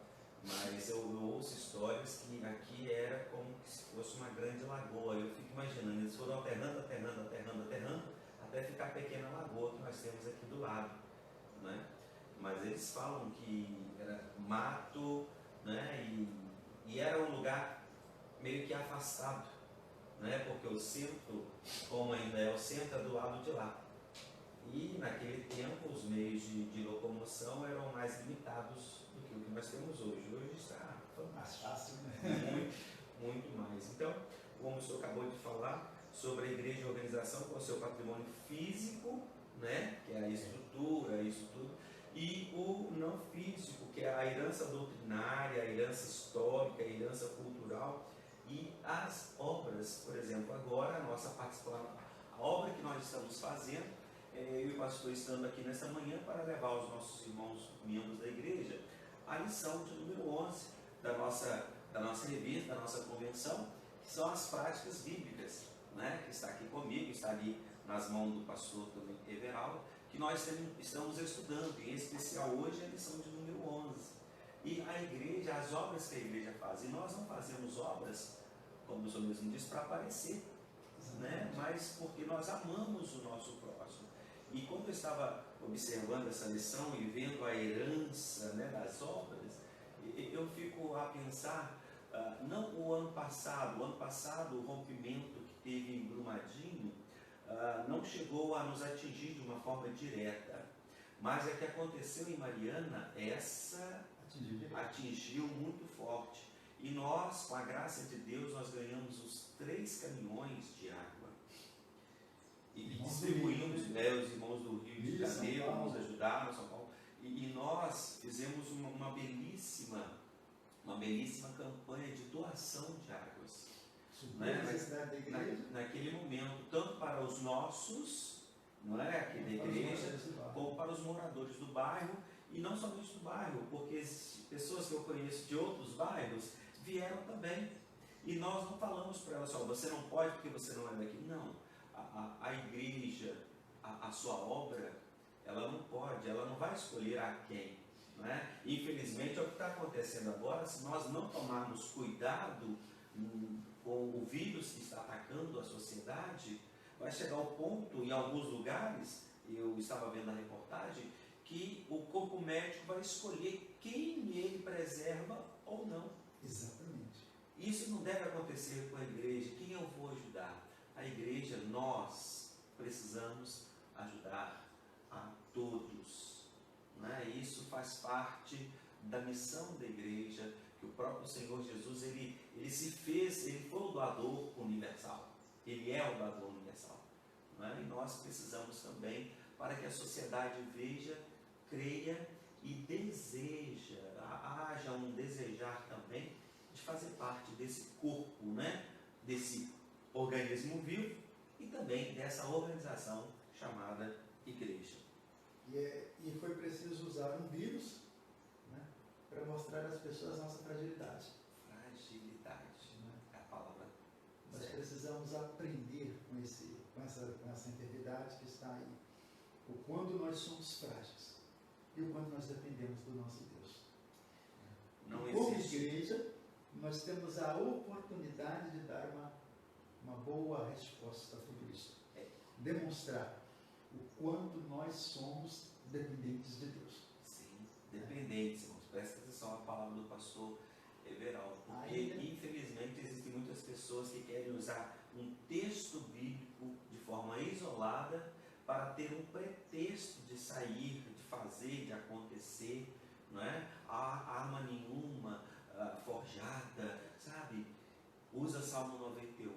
mas eu ouço histórias que aqui era como se fosse uma grande lagoa. Eu fico imaginando, eles foram aterrando, até ficar a pequena lagoa que nós temos aqui do lado, né? Mas eles falam que era mato, né? E era um lugar meio que afastado, né? Porque o centro, como ainda é o centro, é do lado de lá. E naquele tempo os meios de locomoção eram mais limitados do que o que nós temos hoje. Hoje está mais fácil, né? Muito mais. Então, como o senhor acabou de falar, sobre a igreja e a organização com o seu patrimônio físico, né, que é a estrutura, isso tudo, e o não físico, que é a herança doutrinária, a herança histórica, a herança cultural e as obras. Por exemplo, agora a nossa participação, a obra que nós estamos fazendo, eu e o pastor estando aqui nessa manhã para levar aos nossos irmãos membros da igreja a lição de número 11 da nossa da nossa revista, da nossa convenção, que são as práticas bíblicas, né? Que está aqui comigo, está ali nas mãos do pastor também, Everaldo, que nós estamos estudando, em especial hoje a lição de número 11. E a igreja, as obras que a igreja faz, e nós não fazemos obras, como o senhor mesmo disse, para aparecer, né? Mas porque nós amamos o nosso próximo. E quando eu estava observando essa lição e vendo a herança, né, das obras, eu fico a pensar, não o ano passado o rompimento que teve em Brumadinho não chegou a nos atingir de uma forma direta, mas a que aconteceu em Mariana, essa atingiu muito forte. E nós, com a graça de Deus, nós ganhamos os 3 caminhões de água. E distribuímos, os irmãos do Rio de Janeiro nos ajudaram, São Paulo. E nós fizemos uma belíssima campanha de doação de águas. Né? Naquele momento, tanto para os nossos, não é, aqui da igreja, como para os moradores do bairro, e não somente do bairro, porque pessoas que eu conheço de outros bairros vieram também. E nós não falamos para elas, você não pode porque você não é daqui. Não. A igreja, a sua obra, ela não pode, ela não vai escolher a quem. Não é? Infelizmente, é o que está acontecendo agora. Se nós não tomarmos cuidado com o vírus que está atacando a sociedade, vai chegar ao ponto, em alguns lugares, eu estava vendo a reportagem, que o corpo médico vai escolher quem ele preserva ou não. Exatamente. Isso não deve acontecer com a igreja. Quem eu vou ajudar? A igreja, nós precisamos ajudar a todos. Né? Isso faz parte da missão da igreja, que o próprio Senhor Jesus, ele foi o doador universal. Ele é o doador universal. Né? E nós precisamos também, para que a sociedade veja, creia e haja um desejar também de fazer parte desse corpo, né? Desse organismo vivo e também dessa organização chamada igreja. E foi preciso usar um vírus, né, para mostrar às pessoas a nossa fragilidade. Fragilidade, né? É a palavra. Nós precisamos aprender com essa integridade que está aí. O quanto nós somos frágeis e o quanto nós dependemos do nosso Deus. Como igreja, nós temos a oportunidade de dar uma boa resposta a tudo isso. Demonstrar o quanto nós somos dependentes de Deus. Sim, dependentes, irmãos. Presta atenção à palavra do pastor Everaldo, porque infelizmente existem muitas pessoas que querem usar um texto bíblico de forma isolada para ter um pretexto de sair, de fazer, de acontecer, não é? Arma nenhuma forjada, sabe? Usa Salmo 91.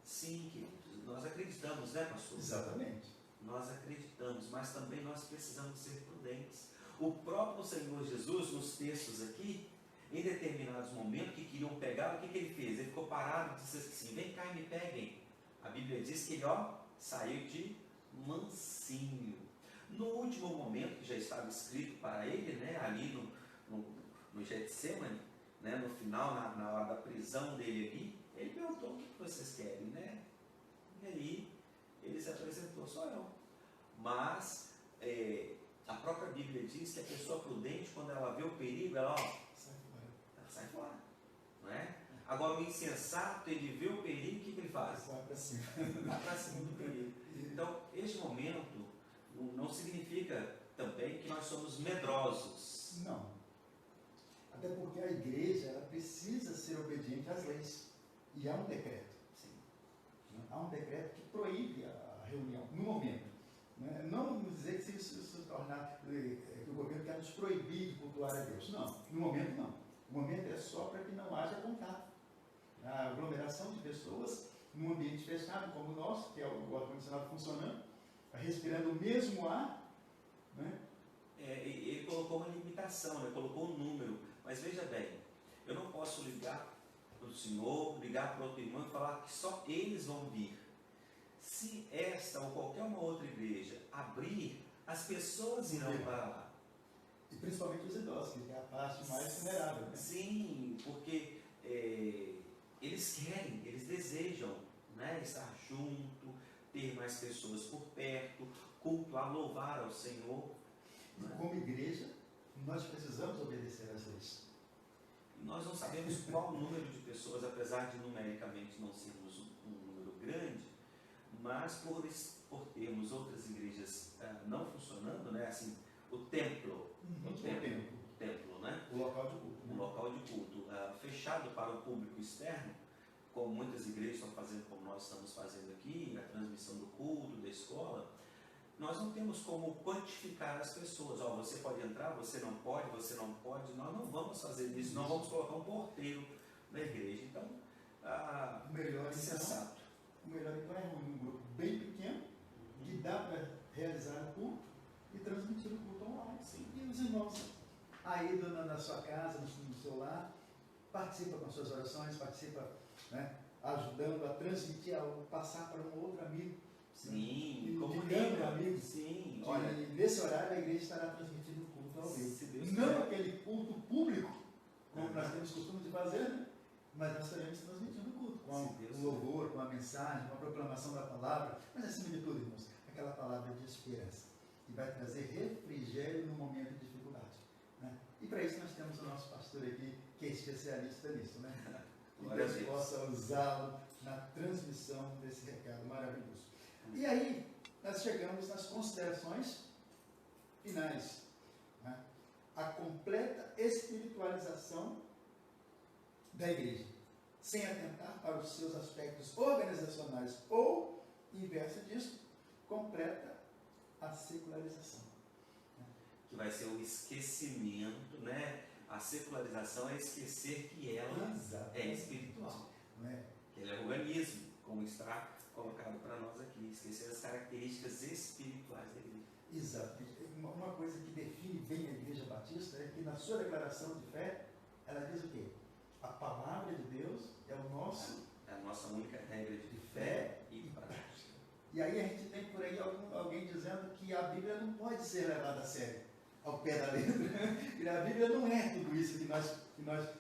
Sim, queridos, nós acreditamos, né, pastor? Exatamente. Nós acreditamos, mas também nós precisamos ser prudentes. O próprio Senhor Jesus, nos textos aqui, em determinados momentos que queriam pegá-lo, o que ele fez? Ele ficou parado e disse assim, vem cá e me peguem. A Bíblia diz que ele saiu de mansinho. No último momento, que já estava escrito para ele, né, ali no Getsemane, né, no final, na hora da prisão dele ali, ele perguntou, o que vocês querem, né? E aí, ele se apresentou, só eu. Mas, a própria Bíblia diz que a pessoa prudente, quando ela vê o perigo, ela sai fora. Não é? Agora, o insensato, ele vê o perigo, o que ele faz? Vai para cima. Vai para cima do perigo. Então, este momento não significa também que nós somos medrosos. Não. Até porque a igreja, ela precisa ser obediente às leis. E há um decreto. Sim. Há um decreto que proíbe a reunião, no momento. Não dizer que se tornar, que o governo quer nos proibir de cultuar a Deus. Não, no momento não. O momento é só para que não haja contato. A aglomeração de pessoas num ambiente fechado como o nosso, que é o ar-condicionado funcionando, respirando o mesmo ar. Né? Ele colocou uma limitação, né? Colocou um número. Mas veja bem, eu não posso ligar para o senhor, ligar para outro irmão e falar que só eles vão vir. Se esta ou qualquer uma outra igreja abrir, as pessoas irão para lá. E principalmente os idosos, que é a parte mais vulnerável. Né? Sim, porque eles querem, eles desejam, né, estar junto, ter mais pessoas por perto, cultuar, louvar ao Senhor. E como igreja, nós precisamos obedecer às leis. E nós não sabemos qual o número de pessoas, apesar de numericamente não sermos um número grande, mas por termos outras igrejas não funcionando, né, assim, o templo, né? O local de culto. Um local de culto fechado para o público externo, como muitas igrejas estão fazendo, como nós estamos fazendo aqui, a transmissão do culto, da escola, nós não temos como quantificar as pessoas. Você pode entrar, você não pode, nós não vamos fazer isso, não vamos colocar um porteiro na igreja. Então, o melhor sensato. O melhor então é um grupo bem pequeno, que dá para realizar o culto e transmitir o culto online. Sim. E os irmãos aí na sua casa, no seu lar, participa com as suas orações, participa, né, ajudando a transmitir, a passar para um outro amigo. Sim, comunicando amigos. Sim, olha, nesse horário a igreja estará transmitindo o culto ao vivo. Não quiser. Aquele culto público, como nós temos costume de fazer, né? Mas nós estaremos transmitindo o culto, com o louvor, com a mensagem, com a proclamação da palavra, mas acima de tudo, irmãos, aquela palavra de esperança, que vai trazer refrigério no momento de dificuldade. Né? E para isso nós temos o nosso pastor aqui, que é especialista nisso, né? Que Deus possa usá-lo na transmissão desse recado maravilhoso. E aí, nós chegamos nas considerações finais. Né? A completa espiritualização da igreja, sem atentar para os seus aspectos organizacionais ou, inversa disso, completa a secularização. Que vai ser o esquecimento, né? A secularização é esquecer que ela é espiritual. Né? Que ela é organismo, como está colocado para nós aqui, esquecer as características espirituais da igreja. Exato. Uma coisa que define bem a Igreja Batista é que na sua declaração de fé, ela diz o quê? A palavra de Deus é o nosso... É a nossa única regra de fé e prática. E aí a gente tem por aí alguém dizendo que a Bíblia não pode ser levada a sério, ao pé da letra. A Bíblia não é tudo isso que nós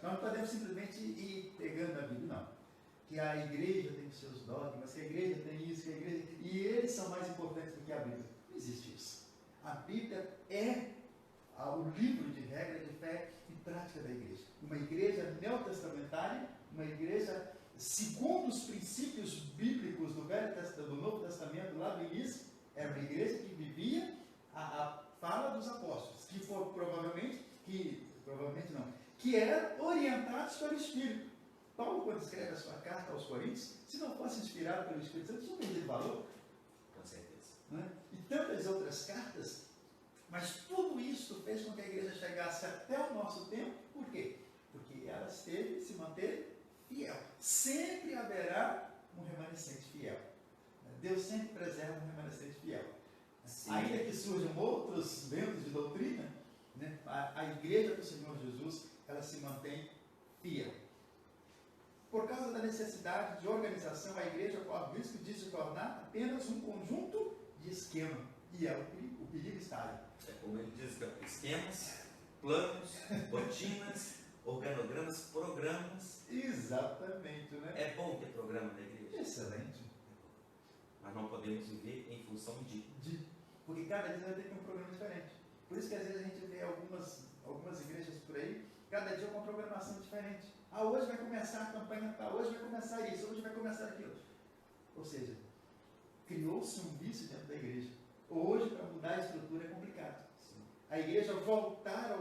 não podemos simplesmente ir pegando a Bíblia, não. Que a igreja tem os seus dogmas, que a igreja tem isso, que a igreja... E eles são mais importantes do que a Bíblia. Não existe isso. A Bíblia é o livro de regra de fé e prática da igreja. Uma igreja neotestamentária, uma igreja segundo os princípios bíblicos do Novo Testamento, lá do início, era uma igreja que vivia a fala dos apóstolos, que eram orientados pelo Espírito. Paulo, quando escreve a sua carta aos Coríntios, se não fosse inspirado pelo Espírito Santo, tinha perdido valor. Com certeza. Né? E tantas outras cartas, mas tudo isso fez com que a igreja chegasse até o nosso tempo. Por quê? Porque ela se manteve fiel. Sempre haverá um remanescente fiel. Deus sempre preserva um remanescente fiel. Sim. Ainda que surjam outros ventos de doutrina, né, a igreja do Senhor Jesus, ela se mantém fiel. Por causa da necessidade de organização, a igreja corre o risco de se tornar apenas um conjunto de esquema. E é o perigo está aí. É como ele diz, esquemas, planos, rotinas, organogramas, programas. Exatamente, né? É bom ter programa na igreja. Excelente. Mas não podemos viver em função de. Porque cada dia vai ter que ter um programa diferente. Por isso que às vezes a gente vê algumas igrejas por aí, cada dia com uma programação diferente. Hoje vai começar a campanha tal, hoje vai começar isso, hoje vai começar aquilo. Ou seja, criou-se um vício dentro da igreja. Hoje, para mudar a estrutura é complicado. Sim. A igreja voltar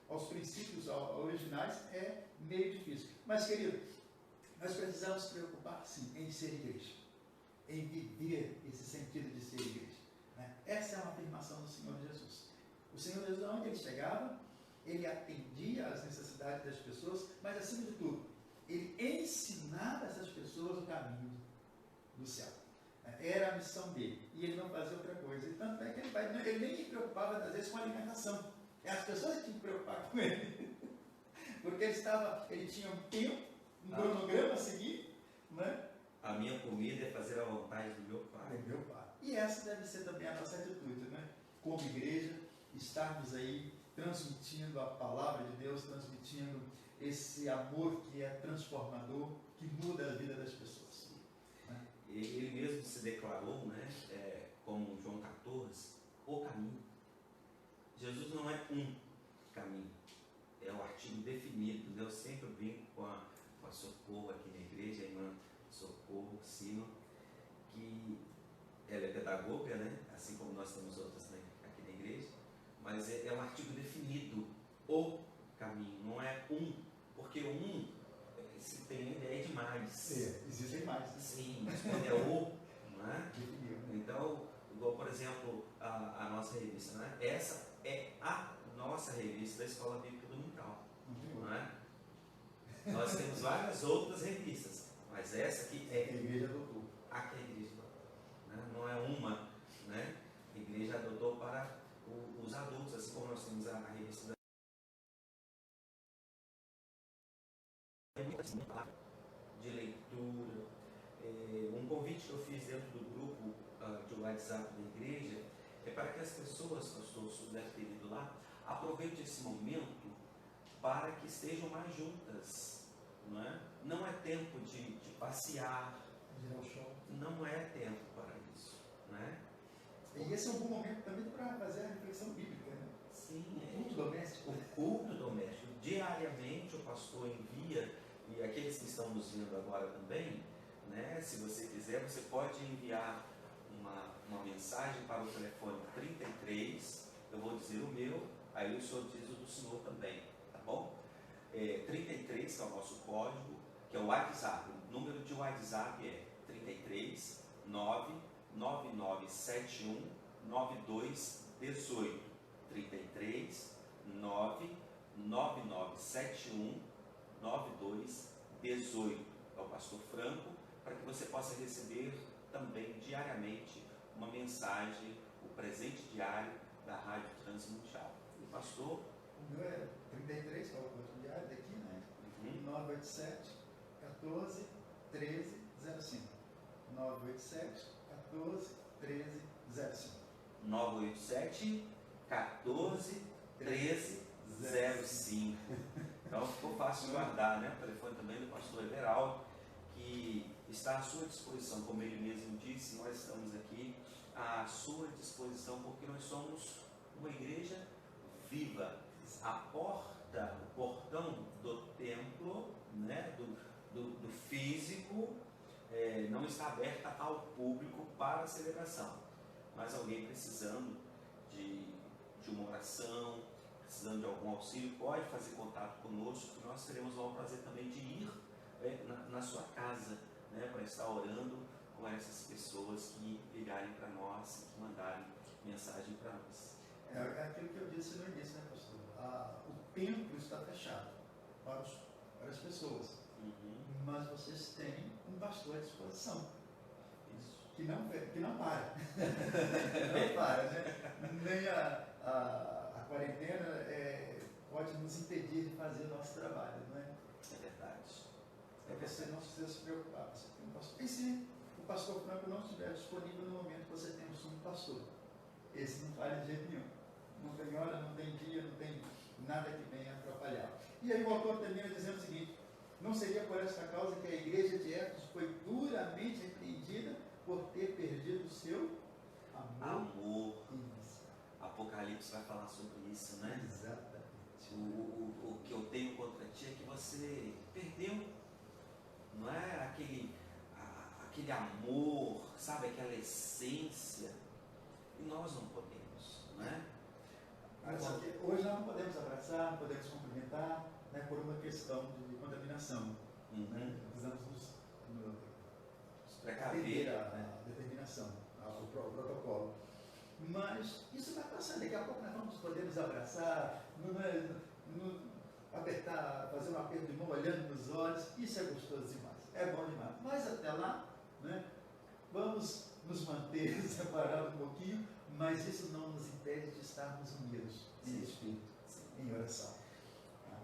aos princípios originais é meio difícil. Mas, querido, nós precisamos nos preocupar, sim, em ser igreja. Em viver esse sentido de ser igreja. Né? Essa é uma afirmação do Senhor Jesus. O Senhor Jesus, onde ele chegava, ele atendia às necessidades das pessoas, mas, acima de tudo, ele ensinava essas pessoas o caminho do céu. Era a missão dele. E ele não fazia outra coisa. E tanto é que ele nem se preocupava, às vezes, com a alimentação. As pessoas tinham que preocupar com ele. Porque ele tinha um tempo, um cronograma a seguir. Né? A minha comida é fazer a vontade do meu Pai. Do meu Pai. E essa deve ser também a nossa atitude, né? Como igreja, estarmos aí transmitindo a palavra de Deus, transmitindo esse amor que é transformador, que muda a vida das pessoas. Né? Ele mesmo se declarou, né, como João 14, o caminho. Jesus não é um caminho, é um artigo definido. Eu sempre brinco com a Socorro aqui na igreja, a irmã Socorro Sino, que ela é pedagoga, né, assim como nós temos outras aqui na igreja, mas é um artigo definido, o caminho, não é um, porque um, se tem ideia demais. Existem mais. Né? Sim, mas quando é o, não é? Então, igual por exemplo a nossa revista, né? Essa é a nossa revista da Escola Bíblica Dominical, não é? Nós temos várias outras revistas, mas essa aqui é a igreja adotou. Aqui é a igreja adotou, né? Não é uma, né? A igreja adotou para os adultos, assim como nós temos a revista da de leitura. Um convite que eu fiz dentro do grupo de WhatsApp da igreja é para que as pessoas, pastor, o senhor deve ter ido lá, aproveitem esse momento para que estejam mais juntas, não é? Não é tempo de passear, não é tempo para isso, não é? E esse é um bom momento também para fazer a reflexão bíblica, né? Sim, o culto doméstico. O culto doméstico. Diariamente o pastor envia, e aqueles que estão nos vendo agora também, né? Se você quiser, você pode enviar uma mensagem para o telefone 33, eu vou dizer o meu, aí o senhor diz o do senhor também, tá bom? 33, que é o nosso código, que é o WhatsApp. O número de WhatsApp é 33 99971 9218. 33 99971 9218. É o pastor Franco, para que você possa receber também diariamente uma mensagem, o presente diário da Rádio Transmundial. O pastor? O meu é 33, que é o presente diário daqui, né? 987 14 13 05. 987 14 13 05. 987 14 13 05. Então ficou fácil de guardar, né? O telefone também do pastor Everaldo, que está à sua disposição, como ele mesmo disse, nós estamos aqui à sua disposição, porque nós somos uma igreja viva. A porta, o portão do templo, né? do físico, não está aberta ao público para a celebração, mas alguém precisando de uma oração, precisando de algum auxílio, pode fazer contato conosco, que nós teremos o prazer também de ir na sua casa, né, para estar orando com essas pessoas que ligarem para nós, que mandarem mensagem para nós. É aquilo que eu disse no início, né, pastor? O templo está fechado para as pessoas, mas vocês têm um pastor à disposição. Isso. Que não para. Não para, né? Nem a quarentena pode nos impedir de fazer o nosso trabalho, não é? É verdade. Você não precisa se preocupar. Você tem um pastor. E se o pastor Franco não estiver disponível no momento que você tem um sumo pastor? Esse não faz de jeito nenhum. Não tem hora, não tem dia, não tem nada que venha atrapalhar. E aí o autor termina dizendo o seguinte: não seria por esta causa que a igreja de Éfeso foi duramente repreendida por ter perdido o seu amor. Apocalipse vai falar sobre isso, né? Exatamente. O que eu tenho contra ti é que você perdeu, não é? Aquele amor, sabe? Aquela essência. E nós não podemos, não é? Hoje nós não podemos abraçar, não podemos cumprimentar, né, por uma questão de contaminação. Né? Precisamos nos precaver a determinação, o protocolo. Mas isso vai passar, daqui a pouco nós vamos poder nos abraçar, apertar, fazer um aperto de mão olhando nos olhos. Isso é gostoso demais, é bom demais. Mas até lá, né, vamos nos manter separados um pouquinho, mas isso não nos impede de estarmos unidos em espírito, em oração.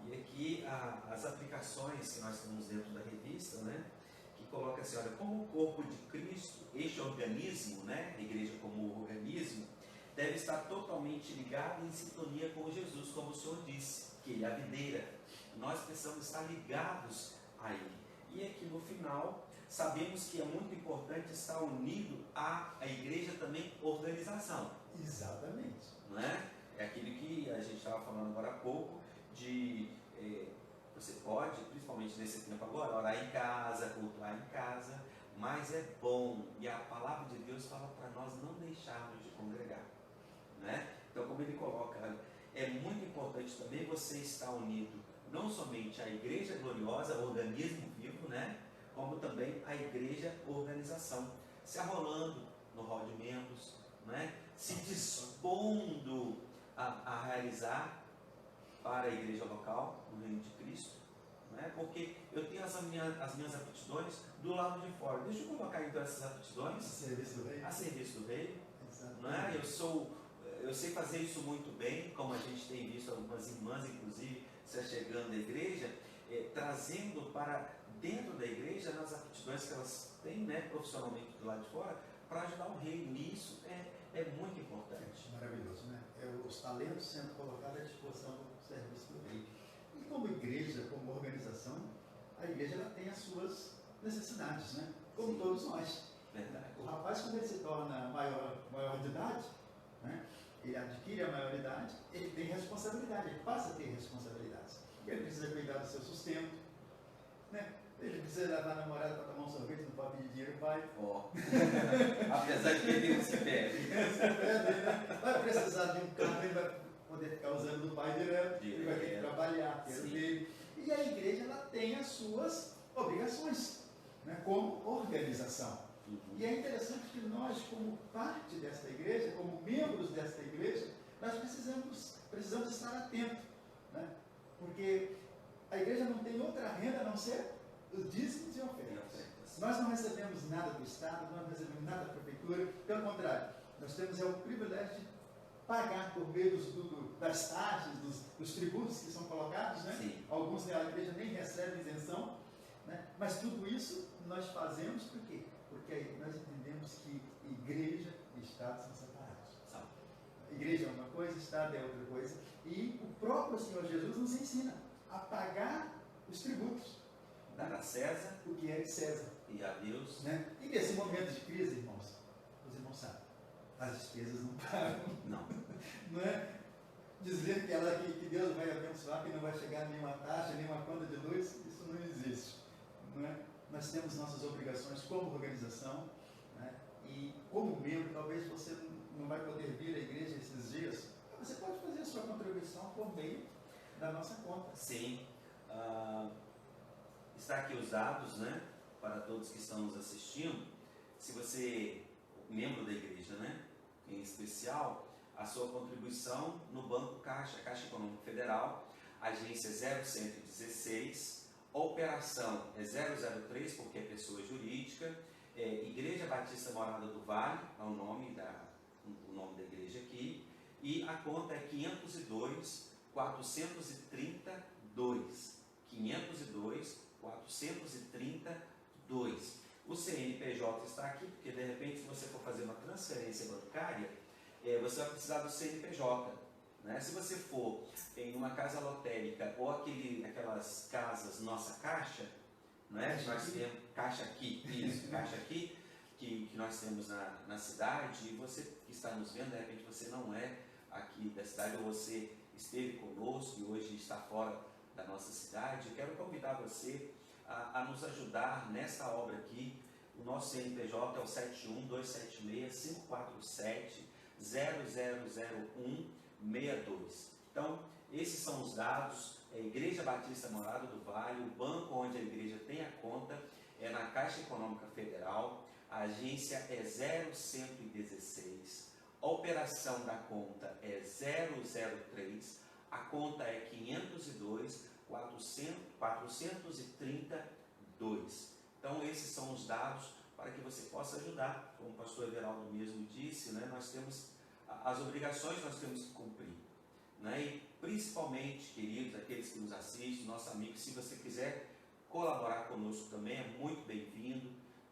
E aqui as aplicações que nós temos dentro da revista, né, que coloca assim, olha, como o corpo de Cristo, este organismo, né, a igreja como organismo, deve estar totalmente ligado em sintonia com Jesus, como o Senhor disse. que Ele é a videira. Nós precisamos estar ligados a Ele. E aqui no final, sabemos que é muito importante estar unido à igreja também, organização. Exatamente. Não é? É aquilo que a gente estava falando agora há pouco, de você pode, principalmente nesse tempo agora, orar em casa, cultuar em casa, mas é bom, e a palavra de Deus fala para nós não deixarmos de congregar. Né? Então, como ele coloca, é muito importante também você estar unido, não somente à igreja gloriosa, organismo vivo, né? Como também à igreja organização, se arrolando no hall de membros, né? Se dispondo a realizar para a igreja local, no reino de Cristo, né? Porque eu tenho as minhas aptidões do lado de fora. Deixa eu colocar então essas aptidões a serviço do rei. Né? Eu sei fazer isso muito bem, como a gente tem visto algumas irmãs, inclusive, se chegando à igreja, trazendo para dentro da igreja as aptidões que elas têm, né, profissionalmente do lado de fora, para ajudar o rei. E isso é muito importante. Maravilhoso, né? Os talentos sendo colocados à disposição do serviço do rei. E como igreja, como organização, a igreja ela tem as suas necessidades, né? Como Sim. Todos nós. Verdade. O rapaz, quando ele se torna maior de idade, né? Ele adquire a maioridade, ele tem responsabilidade, ele passa a ter responsabilidades. Ele precisa cuidar do seu sustento, né? Ele precisa levar a namorada para tomar um sorvete, não pode pedir dinheiro, pai. Apesar de que ele não se perde. Vai precisar de um carro, ele vai poder ficar usando do pai direto, ele vai ter que trabalhar, ter dele. E a igreja ela tem as suas obrigações, né, como organização. E é interessante que nós, como parte desta igreja, como membros desta igreja, nós precisamos estar atentos, né? Porque a igreja não tem outra renda a não ser os dízimos e ofertas. Nós não recebemos nada do Estado, nós não recebemos nada da prefeitura, pelo contrário, nós temos o privilégio de pagar por meio das taxas, dos tributos que são colocados, né? Sim. Alguns a igreja nem recebe isenção, né? Mas tudo isso nós fazemos por quê? Porque nós entendemos que igreja e Estado são separados. Igreja é uma coisa, Estado é outra coisa. E o próprio Senhor Jesus nos ensina a pagar os tributos. Dar a César o que é de César. E a Deus. Né? E nesse momento de crise, irmãos, os irmãos sabem, as despesas não pagam. Não é? Dizer que Deus vai abençoar, que não vai chegar nenhuma taxa, nenhuma conta de luz, isso não existe. Não é? Nós temos nossas obrigações como organização, né? E como membro, talvez você não vai poder vir à igreja esses dias, você pode fazer a sua contribuição por meio da nossa conta. Sim. Está aqui os dados, né, para todos que estão nos assistindo. Se você é membro da igreja, né, em especial, a sua contribuição no Banco Caixa Econômica Federal, agência 0116, operação é 003, porque é pessoa jurídica, Igreja Batista Morada do Vale, é o nome da igreja aqui, e a conta é 502 432. 502 432. O CNPJ está aqui, porque de repente, se você for fazer uma transferência bancária, você vai precisar do CNPJ. Né? Se você for em uma casa lotérica ou aquelas casas Nossa Caixa, né? Nós temos Caixa Aqui, isso, Caixa Aqui, que nós temos na cidade, e você que está nos vendo, de repente você não é aqui da cidade, ou você esteve conosco e hoje está fora da nossa cidade, eu quero convidar você a nos ajudar nessa obra aqui. O nosso CNPJ é o 71-276-547-000162. Então, esses são os dados. Igreja Batista Morada do Vale, o banco onde a igreja tem a conta é na Caixa Econômica Federal, a agência é 0116, a operação da conta é 003, a conta é 502 432. Então, esses são os dados para que você possa ajudar. Como o pastor Everaldo mesmo disse, né, nós temos as obrigações, nós temos que cumprir. Né? E principalmente, queridos, aqueles que nos assistem, nossos amigos, se você quiser colaborar conosco também, é muito bem-vindo,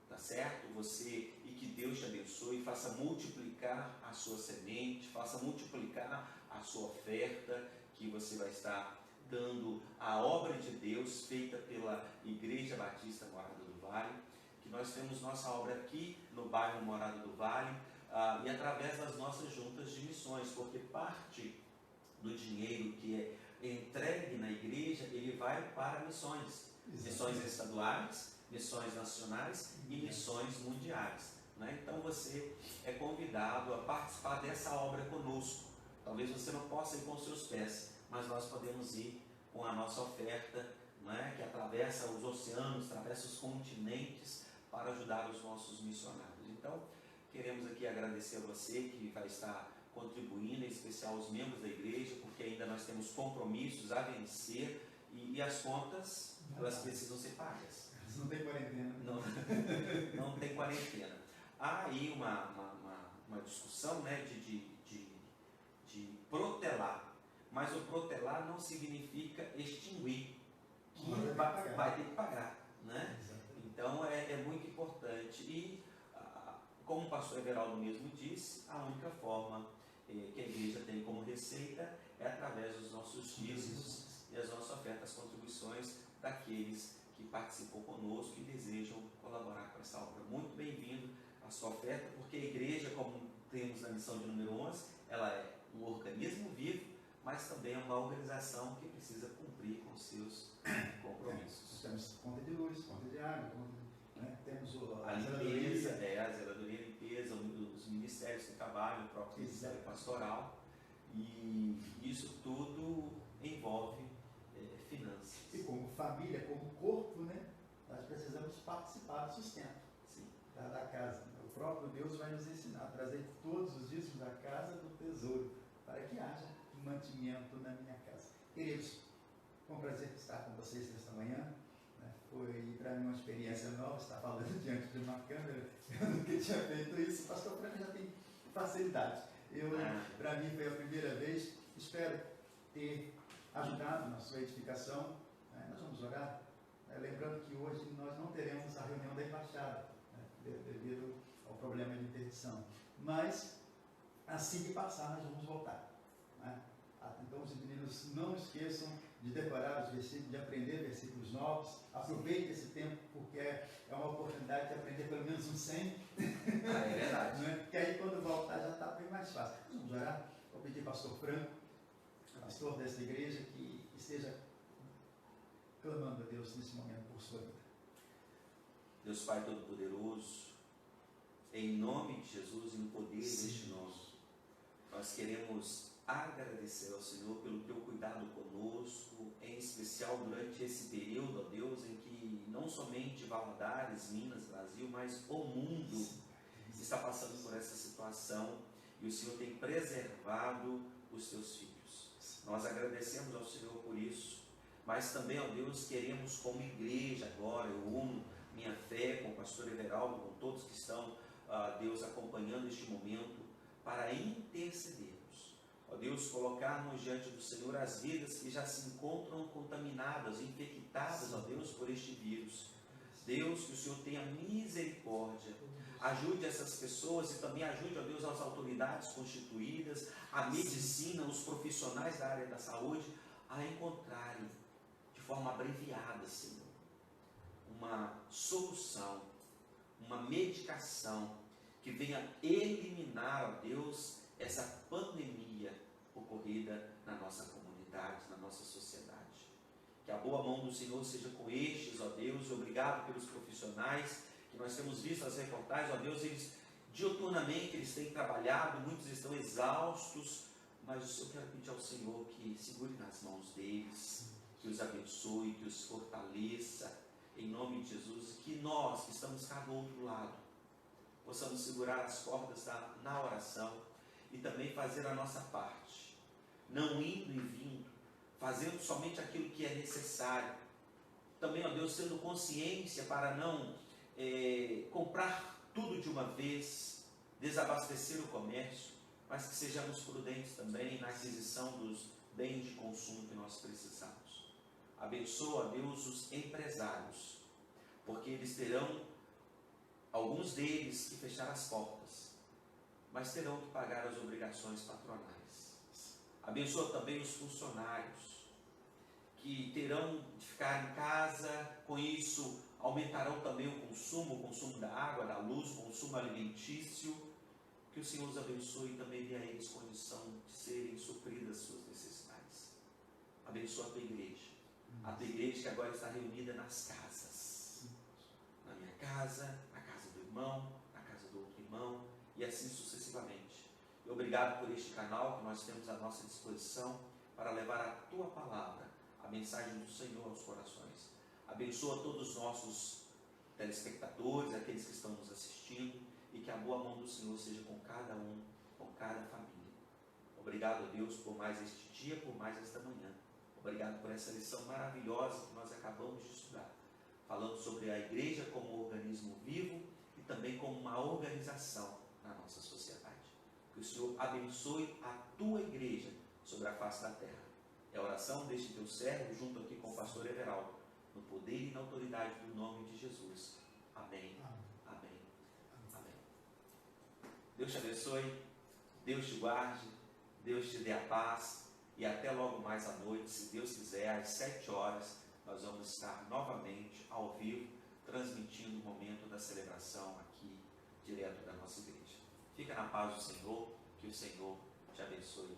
tá certo? Você, e que Deus te abençoe, faça multiplicar a sua semente, faça multiplicar a sua oferta, que você vai estar dando a obra de Deus feita pela Igreja Batista Morada do Vale, que nós temos nossa obra aqui no bairro Morada do Vale, e através das nossas juntas de missões, porque parte do dinheiro que é entregue na igreja, ele vai para missões. Exatamente. Missões estaduais, missões nacionais e missões mundiais. Né? Então você é convidado a participar dessa obra conosco. Talvez você não possa ir com os seus pés, mas nós podemos ir com a nossa oferta, né? Que atravessa os oceanos, atravessa os continentes para ajudar os nossos missionários. Então, queremos aqui agradecer a você que vai estar contribuindo, em especial os membros da igreja, porque ainda nós temos compromissos a vencer e as contas, elas precisam ser pagas. Não tem quarentena. Não tem quarentena. Há aí uma discussão, né, de protelar, mas o protelar não significa extinguir, que vai ter que pagar, né? Então é muito importante. E como o pastor Everaldo mesmo disse, a única forma que a igreja tem como receita é através dos nossos dízimos e as nossas ofertas, contribuições daqueles que participam conosco e desejam colaborar com essa obra. Muito bem-vindo a sua oferta, porque a igreja, como temos na lição de número 11, ela é um organismo vivo, mas também é uma organização que precisa cumprir com seus compromissos. Temos conta de luz, conta de água, né? Temos a limpeza, a zeladoria, a limpeza, os ministérios que trabalham, o próprio ministério pastoral, e isso tudo envolve finanças. E como família, como corpo, né? Nós precisamos participar do sustento. Sim. Da casa. O próprio Deus vai nos ensinar a trazer todos os dízimos da casa do tesouro, para que haja mantimento na minha casa. Queridos, foi um prazer estar com vocês nesta manhã. Foi para mim uma experiência nova estar falando diante de uma câmera. Eu nunca tinha feito isso. O pastor Franco já tem facilidade. Para mim foi a primeira vez. Espero ter ajudado na sua edificação. Nós vamos orar. Lembrando que hoje nós não teremos a reunião da embaixada, devido ao problema de interdição. Mas, assim que passar, nós vamos voltar. Então, os meninos não esqueçam de decorar os versículos, de aprender versículos novos. Aproveite esse tempo, porque é uma oportunidade de aprender pelo menos uns 100. É verdade. Porque aí, quando voltar, já está bem mais fácil. Vamos orar. Vou pedir ao pastor Franco, pastor desta igreja, que esteja clamando a Deus nesse momento por sua vida. Deus Pai Todo-Poderoso, em nome de Jesus e no poder deste nome, nós queremos agradecer ao Senhor pelo teu cuidado conosco, em especial durante esse período, ó Deus, em que não somente Valadares, Minas, Brasil, mas o mundo está passando por essa situação e o Senhor tem preservado os teus filhos. Nós agradecemos ao Senhor por isso, mas também, ó Deus, queremos como igreja agora, eu uno minha fé com o pastor Everaldo, com todos que estão, Deus, acompanhando este momento, para intercedermos. Ó Deus, colocarmos diante do Senhor as vidas que já se encontram contaminadas, infectadas, ó Deus, por este vírus. Deus, que o Senhor tenha misericórdia, ajude essas pessoas e também ajude, ó Deus, as autoridades constituídas, a medicina, os profissionais da área da saúde, a encontrarem de forma abreviada, Senhor, uma solução, uma medicação que venha eliminar, ó Deus, essa pandemia ocorrida na nossa comunidade, na nossa sociedade. Que a boa mão do Senhor seja com estes, ó Deus, e obrigado pelos profissionais que nós temos visto as reportagens, ó Deus, eles diuturnamente eles têm trabalhado, muitos estão exaustos, mas eu quero pedir ao Senhor que segure nas mãos deles, que os abençoe, que os fortaleça, em nome de Jesus, que nós que estamos cá do outro lado, possamos segurar as cordas na oração e também fazer a nossa parte, não indo e vindo, fazendo somente aquilo que é necessário. Também, ó Deus, tendo consciência para não comprar tudo de uma vez, desabastecer o comércio, mas que sejamos prudentes também na aquisição dos bens de consumo que nós precisamos. Abençoa, Deus, os empresários, porque eles terão, alguns deles, que fechar as portas, mas terão que pagar as obrigações patronais. Abençoa também os funcionários, que terão de ficar em casa, com isso aumentarão também o consumo da água, da luz, o consumo alimentício. Que o Senhor os abençoe e também dê a eles condição de serem supridas as suas necessidades. Abençoa a tua igreja que agora está reunida nas casas. Na minha casa, na casa do irmão, na casa do outro irmão, e assim sucessivamente. E obrigado por este canal que nós temos à nossa disposição para levar a tua palavra, a mensagem do Senhor aos corações. Abençoa todos os nossos telespectadores, aqueles que estão nos assistindo, e que a boa mão do Senhor seja com cada um, com cada família. Obrigado a Deus por mais este dia, por mais esta manhã. Obrigado por essa lição maravilhosa que nós acabamos de estudar, falando sobre a igreja como organismo vivo e também como uma organização na nossa sociedade. Que o Senhor abençoe a tua igreja sobre a face da terra. É a oração deste teu servo, junto aqui com o pastor Everaldo, no poder e na autoridade do nome de Jesus. Amém. Amém. Amém. Deus te abençoe, Deus te guarde, Deus te dê a paz, e até logo mais à noite, se Deus quiser, às 7 horas, nós vamos estar novamente ao vivo, transmitindo o momento da celebração aqui, direto da nossa igreja. Fica na paz do Senhor, que o Senhor te abençoe.